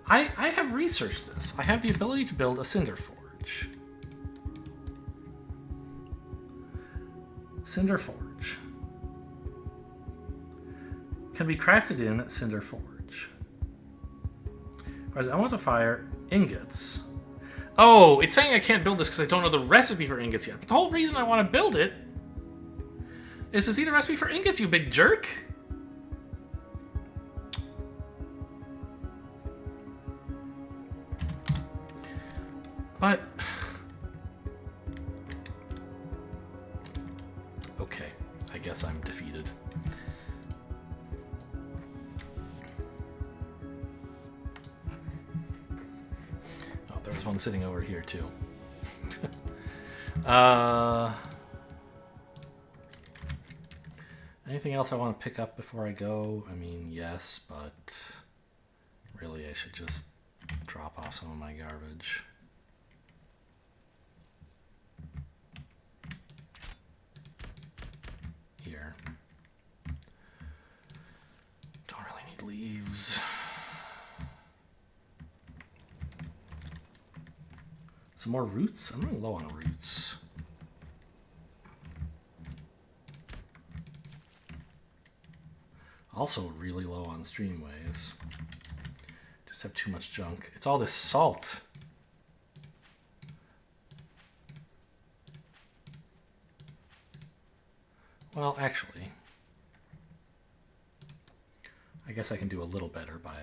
I have researched this. I have the ability to build a Cinder Forge. Cinder Forge. Can be crafted in Cinder Forge. Whereas elemental fire, ingots. Oh, it's saying I can't build this because I don't know the recipe for ingots yet. But the whole reason I want to build it is to see the recipe for ingots, you big jerk. But... Okay, I guess I'm defeated. this one sitting over here too. Anything else I want to pick up before I go? I mean, yes, but really I should just drop off some of my garbage. Here. Don't really need leaves. Some more roots? I'm running low on roots. Also really low on streamways. Just have too much junk. It's all this salt. Well, actually, I guess I can do a little better by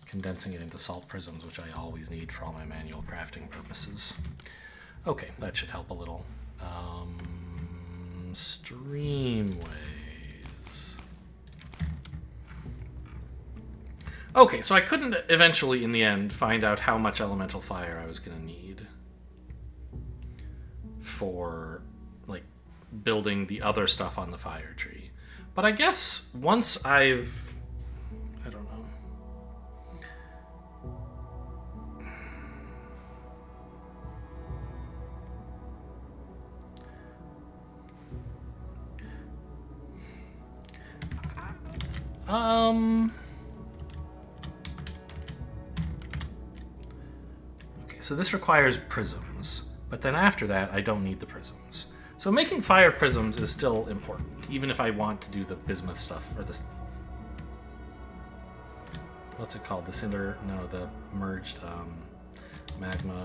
condensing it into salt prisms, which I always need for all my manual crafting purposes. Okay, that should help a little. Streamways. Okay, so I couldn't eventually, in the end, find out how much elemental fire I was going to need for, like, building the other stuff on the fire tree. But I guess once I've... I don't know. Okay, so this requires prisms, but then after that, I don't need the prisms. So making fire prisms is still important, even if I want to do the bismuth stuff, or this... What's it called? The cinder... No, the merged magma...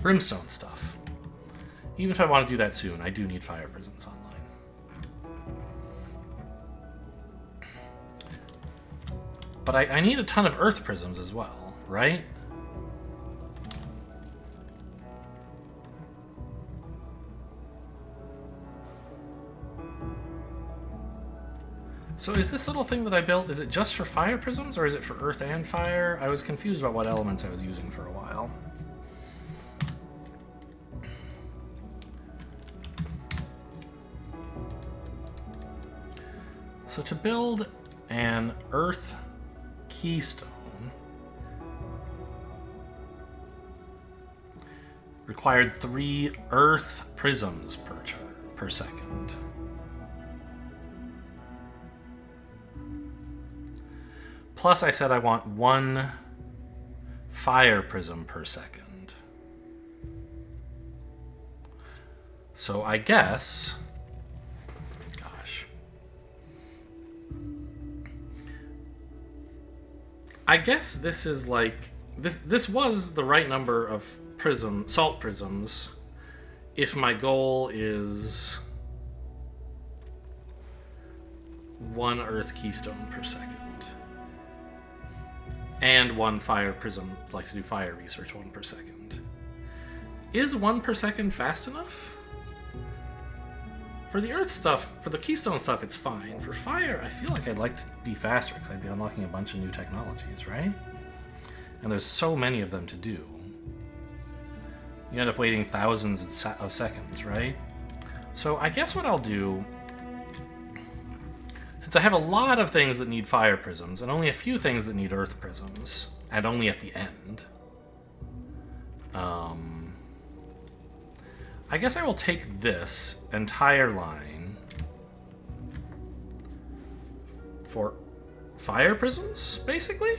brimstone stuff. Even if I want to do that soon, I do need fire prisms online. But I need a ton of earth prisms as well, right? So is this little thing that I built, is it just for fire prisms, or is it for earth and fire? I was confused about what elements I was using for a while. So to build an earth keystone required 3 earth prisms per second. Plus I said I want 1 fire prism per second. So I guess... Gosh. I guess this is like... This was the right number of salt prisms if my goal is 1 earth keystone per second. And 1 fire prism, like to do fire research, 1 per second. Is 1 per second fast enough? For the earth stuff, for the keystone stuff, it's fine. For fire, I feel like I'd like to be faster, because I'd be unlocking a bunch of new technologies, right? And there's so many of them to do. You end up waiting thousands of seconds, right? So I guess what I'll do... Since I have a lot of things that need fire prisms, and only a few things that need earth prisms, and only at the end, I guess I will take this entire line for fire prisms, basically?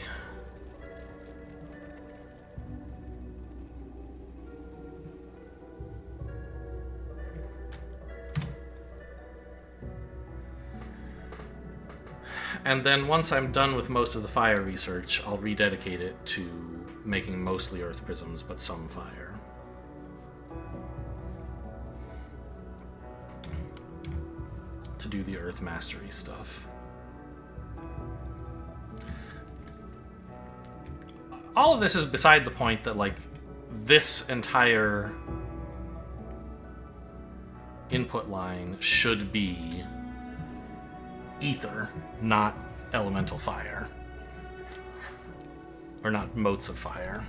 And then once I'm done with most of the fire research, I'll rededicate it to making mostly earth prisms, but some fire. To do the earth mastery stuff. All of this is beside the point that, like, this entire input line should be ether, not elemental fire. Or not motes of fire.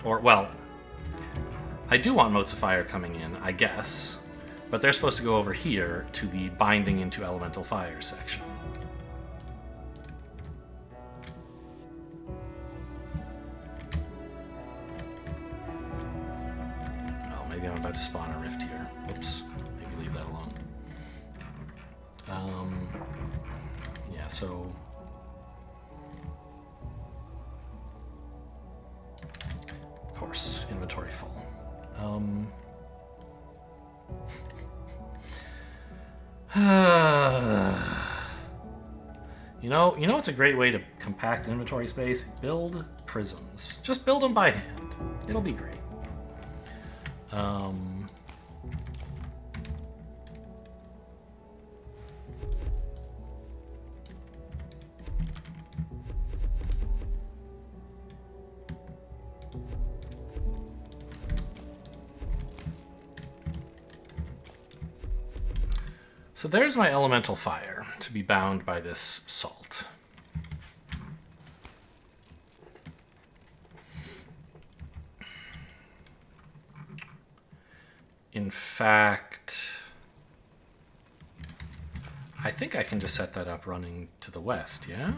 Or, well, I do want motes of fire coming in, I guess. But they're supposed to go over here to the binding into elemental fire section. Oh, maybe I'm about to spawn a rift here. Oops. Maybe leave that alone. Yeah, so... Of course, inventory full. You know what's a great way to compact inventory space? Build prisms. Just build them by hand. It'll be great. So there's my elemental fire to be bound by this salt. In fact, I think I can just set that up running to the west, yeah?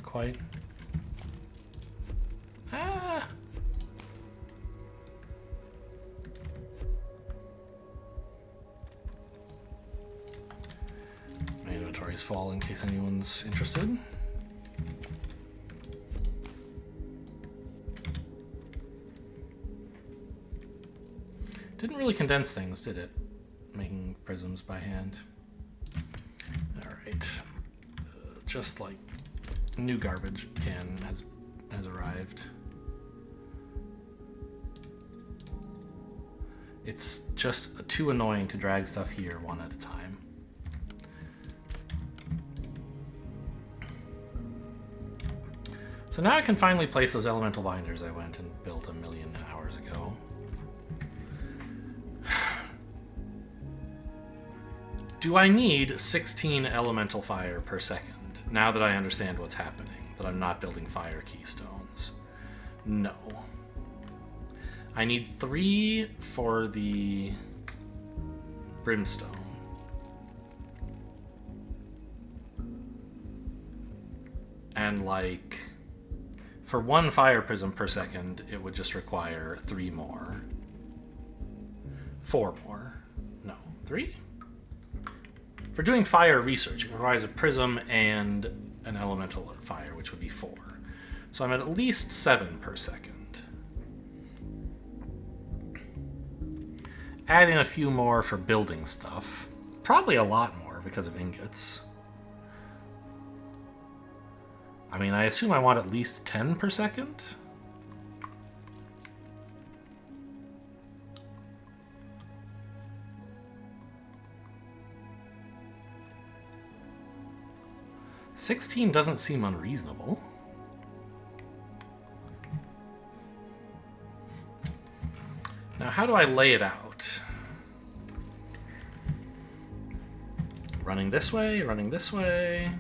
Quite. Ah! My inventory's full in case anyone's interested. Didn't really condense things, did it? Making prisms by hand. Alright. Just like new garbage can has arrived. It's just too annoying to drag stuff here one at a time. So now I can finally place those elemental binders I went and built a million hours ago. Do I need 16 elemental fire per second? Now that I understand what's happening, that I'm not building fire keystones. No. I need 3 for the brimstone. And like, for 1 fire prism per second, it would just require 3 more. 4 more. No, 3? For doing fire research, it requires a prism and an elemental fire, which would be 4. So I'm at least 7 per second. Add in a few more for building stuff. Probably a lot more because of ingots. I mean, I assume I want at least 10 per second. $16 doesn't seem unreasonable. Now, how do I lay it out? Running this way, running this way.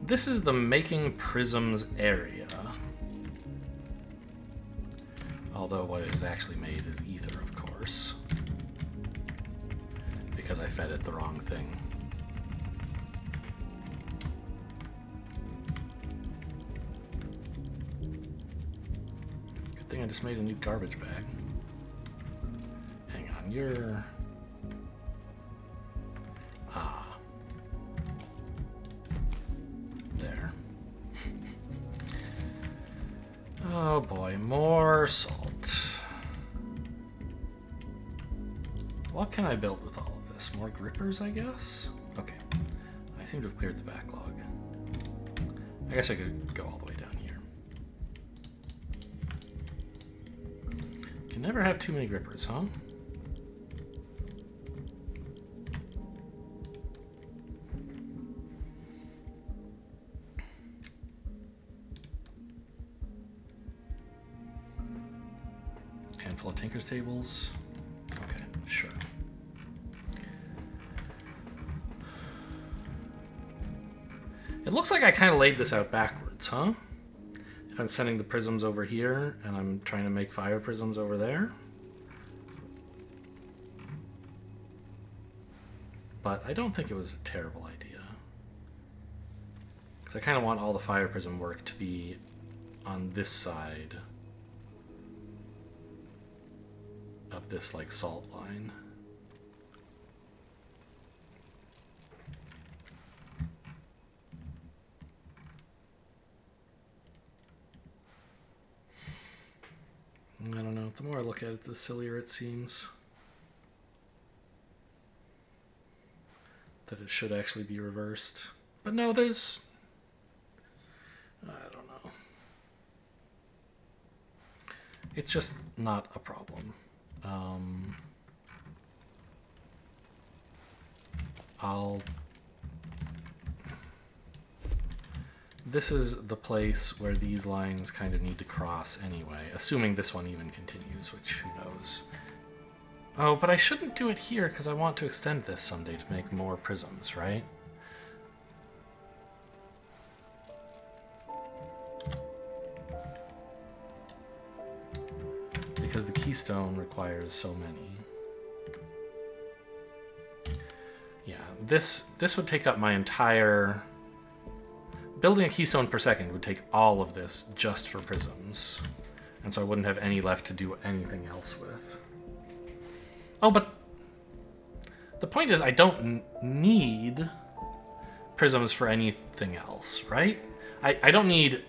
This is the making prisms area. Although what it is actually made is ether, of course. Because I fed it the wrong thing. I just made a new garbage bag. Hang on, you're... Ah. There. Oh boy, more salt. What can I build with all of this? More grippers, I guess? Okay. I seem to have cleared the backlog. I guess I could go all the way down here. Can never have too many grippers, huh? Handful of Tinker's tables. Okay, sure. It looks like I kind of laid this out backwards, huh? If I'm sending the prisms over here, and I'm trying to make fire prisms over there. But I don't think it was a terrible idea. Because I kind of want all the fire prism work to be on this side of this, like, salt line. I don't know. The more I look at it, the sillier it seems. That it should actually be reversed. But no, there's... I don't know. It's just not a problem. This is the place where these lines kind of need to cross anyway, assuming this one even continues, which who knows. Oh, but I shouldn't do it here because I want to extend this someday to make more prisms, right? Because the keystone requires so many. Yeah, this would take up my entire... Building a keystone per second would take all of this just for prisms. And so I wouldn't have any left to do anything else with. Oh, but the point is I don't need prisms for anything else, right? I don't need...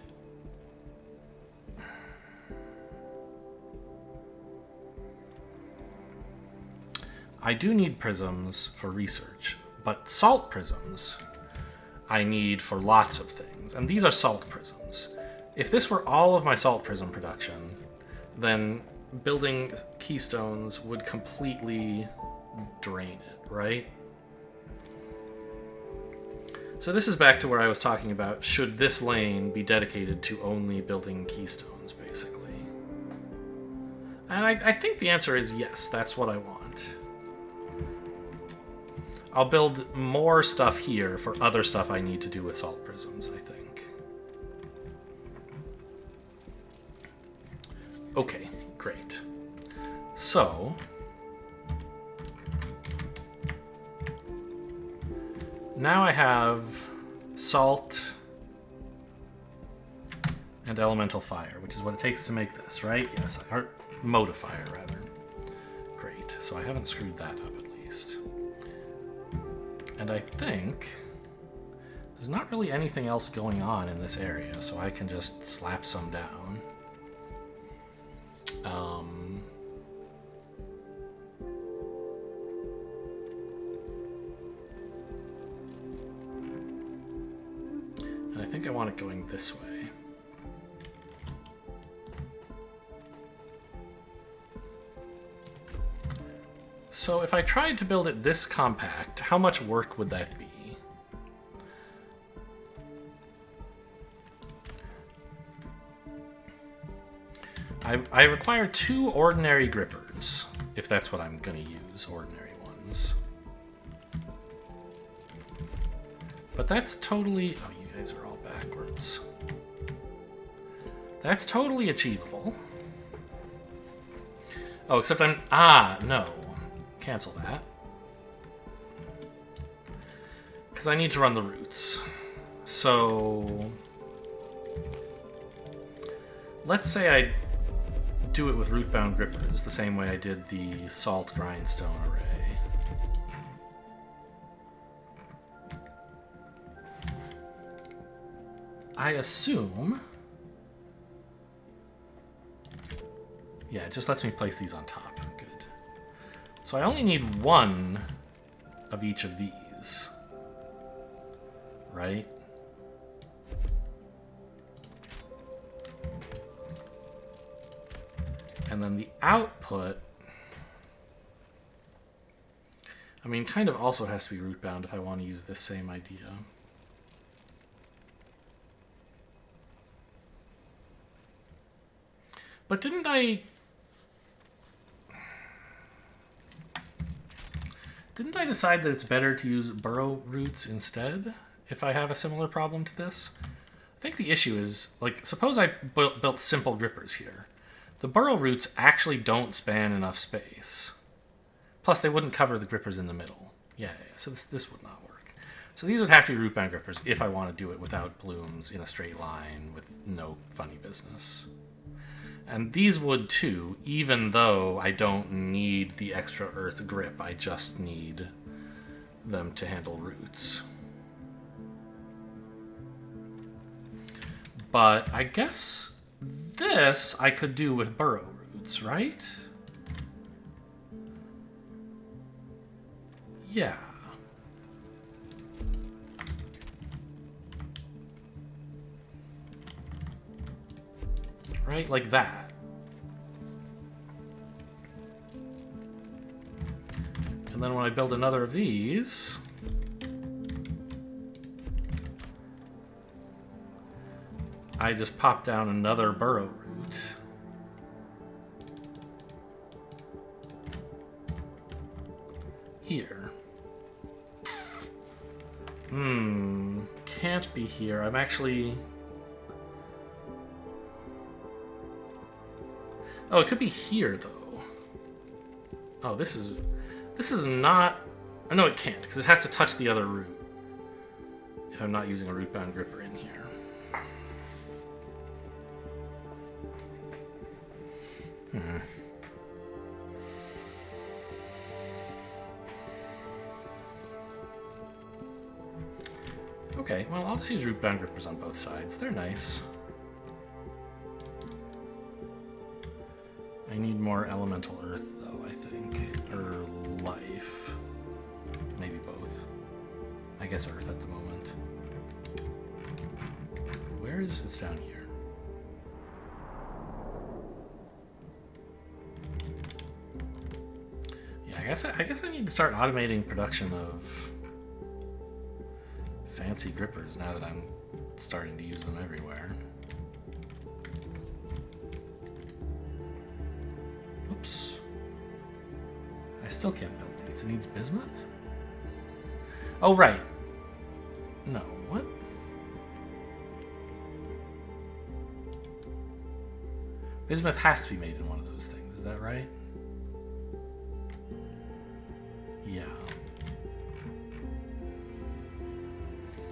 I do need prisms for research, but salt prisms I need for lots of things. And these are salt prisms. If this were all of my salt prism production, then building keystones would completely drain it, right? So this is back to where I was talking about, should this lane be dedicated to only building keystones, basically? And I think the answer is yes, that's what I want. I'll build more stuff here for other stuff I need to do with salt prisms, I think. Okay, great. So... now I have salt and elemental fire, which is what it takes to make this, right? Yes, or modifier, rather. Great, so I haven't screwed that up at least. And I think there's not really anything else going on in this area, so I can just slap some down. And I think I want it going this way. So if I tried to build it this compact, how much work would that be? I require 2 ordinary grippers, if that's what I'm going to use, ordinary ones. But that's totally... oh, you guys are all backwards. That's totally achievable. Oh, except I'm... ah, no. Cancel that. Because I need to run the roots. So... let's say I do it with root-bound grippers, the same way I did the salt grindstone array. I assume... yeah, it just lets me place these on top. Good. So I only need 1 of each of these. Right? And then the output... I mean, kind of also has to be root-bound if I want to use this same idea. But didn't I... Didn't I decide that it's better to use burrow roots instead if I have a similar problem to this? I think the issue is, like, suppose I built simple grippers here. The burrow roots actually don't span enough space. Plus, they wouldn't cover the grippers in the middle. Yeah, so this would not work. So these would have to be root-bound grippers if I want to do it without blooms in a straight line with no funny business. And these would too, even though I don't need the extra earth grip. I just need them to handle roots. But I guess this I could do with burrow roots, right? Yeah. Right, like that. And then when I build another of these, I just pop down another burrow root. Here. Can't be here. I'm actually... Oh, it could be here, though. Oh, this is not... Oh, no, it can't, because it has to touch the other root if I'm not using a root-bound gripper in here. Okay, well, I'll just use root-bound grippers on both sides. They're nice. I need more elemental earth, though, I think. Or life. Maybe both. I guess earth at the moment. Where is... It's down here. Yeah, I guess I need to start automating production of fancy grippers now that I'm starting to use them everywhere. Oops. I still can't build these. It needs bismuth? Oh, right. No, what? Bismuth has to be made in one of those things, is that right? Yeah.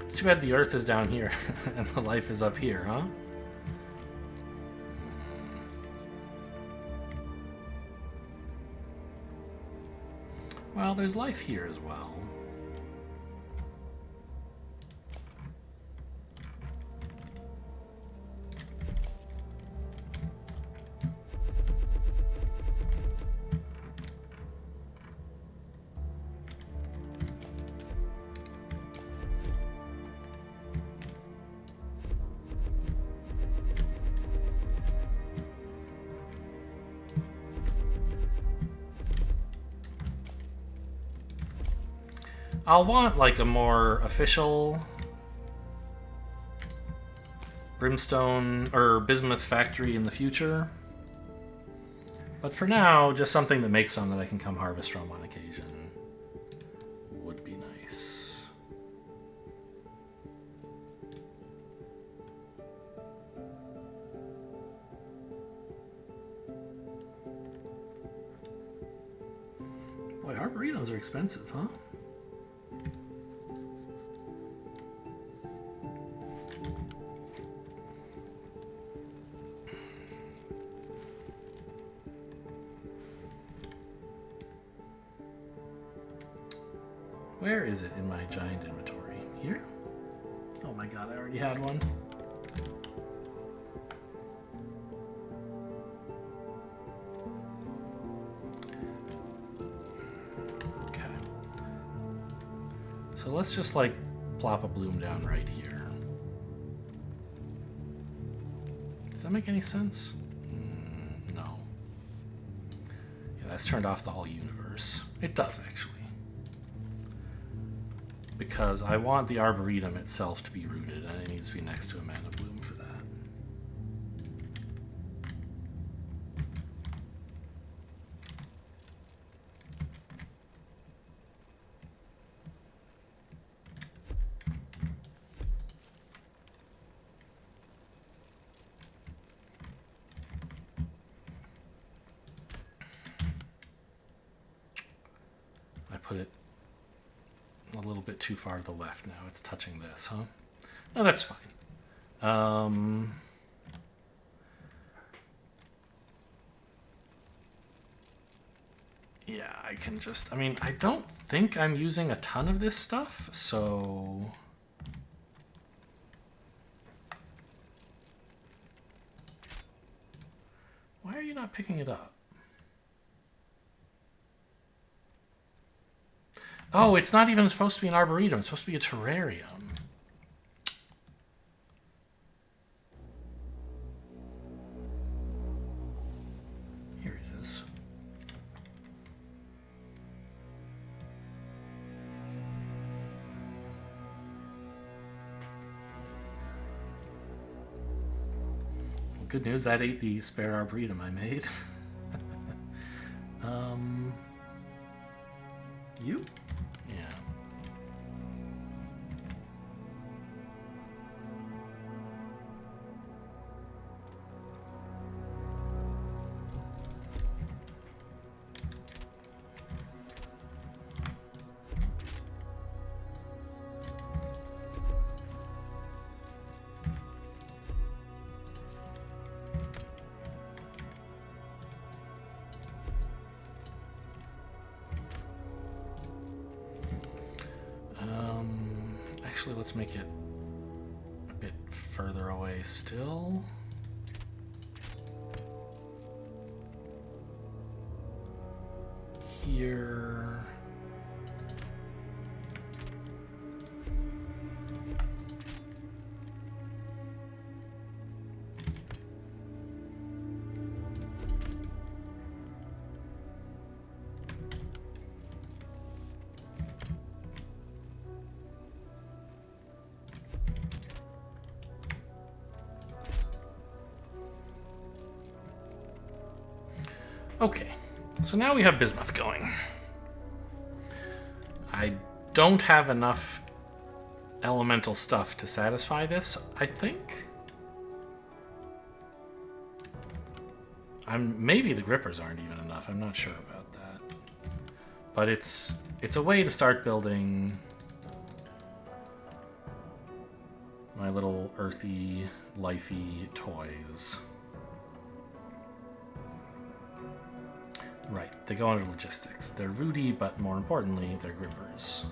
It's too bad the earth is down here and the life is up here, huh? Well, there's life here as well. I'll want, like, a more official brimstone or bismuth factory in the future. But for now, just something that makes some that I can come harvest from on occasion would be nice. Boy, arboretums are expensive, huh? Where is it in my giant inventory? Here? Oh my god, I already had one. Okay. So let's just, like, plop a bloom down right here. Does that make any sense? No. Yeah, that's turned off the whole universe. It does, actually. Because I want the arboretum itself to be rooted, and it needs to be next to a mana bloom for that. put it a little bit too far to the left now. It's touching this, huh? No, that's fine. Yeah, I can just... I mean, I don't think I'm using a ton of this stuff, so... Why are you not picking it up? Oh, it's not even supposed to be an arboretum. It's supposed to be a terrarium. Here it is. Well, good news, that ate the spare arboretum I made. You? Yeah. Actually, let's make it a bit further away still. Here. Okay, so now we have bismuth going. I don't have enough elemental stuff to satisfy this, I think. Maybe the grippers aren't even enough, I'm not sure about that. But it's a way to start building my little earthy, lifey toys. Right, they go under logistics. They're rooty, but more importantly, they're grippers.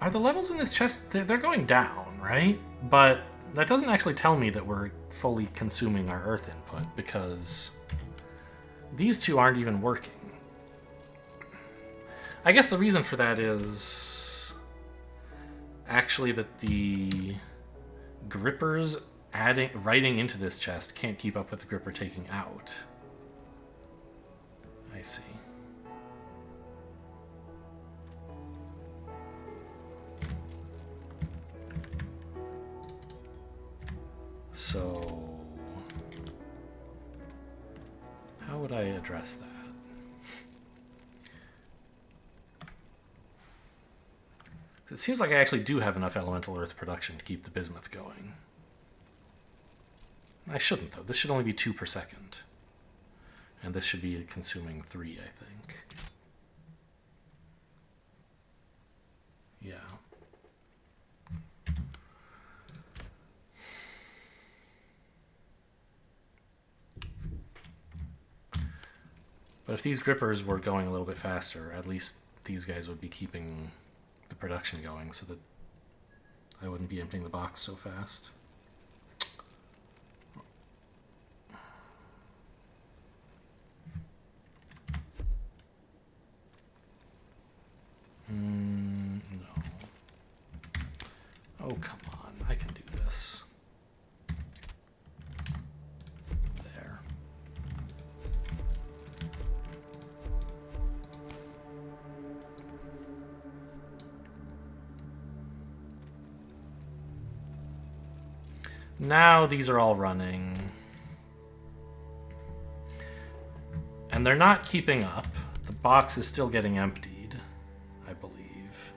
Are the levels in this chest, they're going down, right? But that doesn't actually tell me that we're fully consuming our earth input, because these two aren't even working. I guess the reason for that is actually that the grippers writing into this chest can't keep up with the gripper taking out. I see. So, how would I address that? It seems like I actually do have enough elemental earth production to keep the bismuth going. I shouldn't, though. This should only be 2 per second. And this should be consuming 3, I think. Yeah. But if these grippers were going a little bit faster, at least these guys would be keeping the production going so that I wouldn't be emptying the box so fast. No. Oh, come on. I can do this. Now these are all running. And they're not keeping up. The box is still getting emptied, I believe.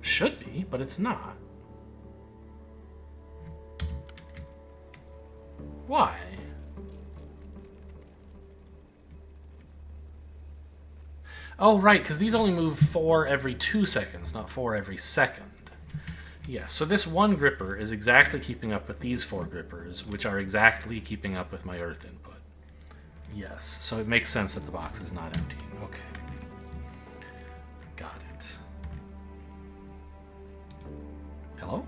Should be, but it's not. Why? Oh, right, because these only move 4 every 2 seconds, not 4 every second. Yes, so this one gripper is exactly keeping up with these 4 grippers, which are exactly keeping up with my earth input. Yes, so it makes sense that the box is not emptying. Okay. Got it. Hello?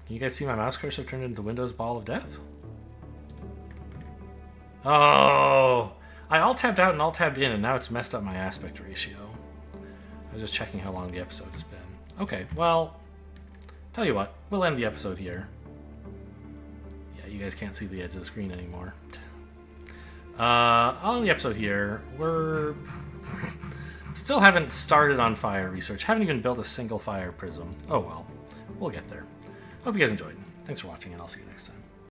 Can you guys see my mouse cursor turned into the Windows ball of death? Oh! I alt-tabbed out and alt-tabbed in, and now it's messed up my aspect ratio. I was just checking how long the episode has been. Okay, well, tell you what, we'll end the episode here. Yeah, you guys can't see the edge of the screen anymore. I'll end the episode here. We're... still haven't started on fire research. Haven't even built a single fire prism. Oh well, we'll get there. Hope you guys enjoyed. Thanks for watching, and I'll see you next time.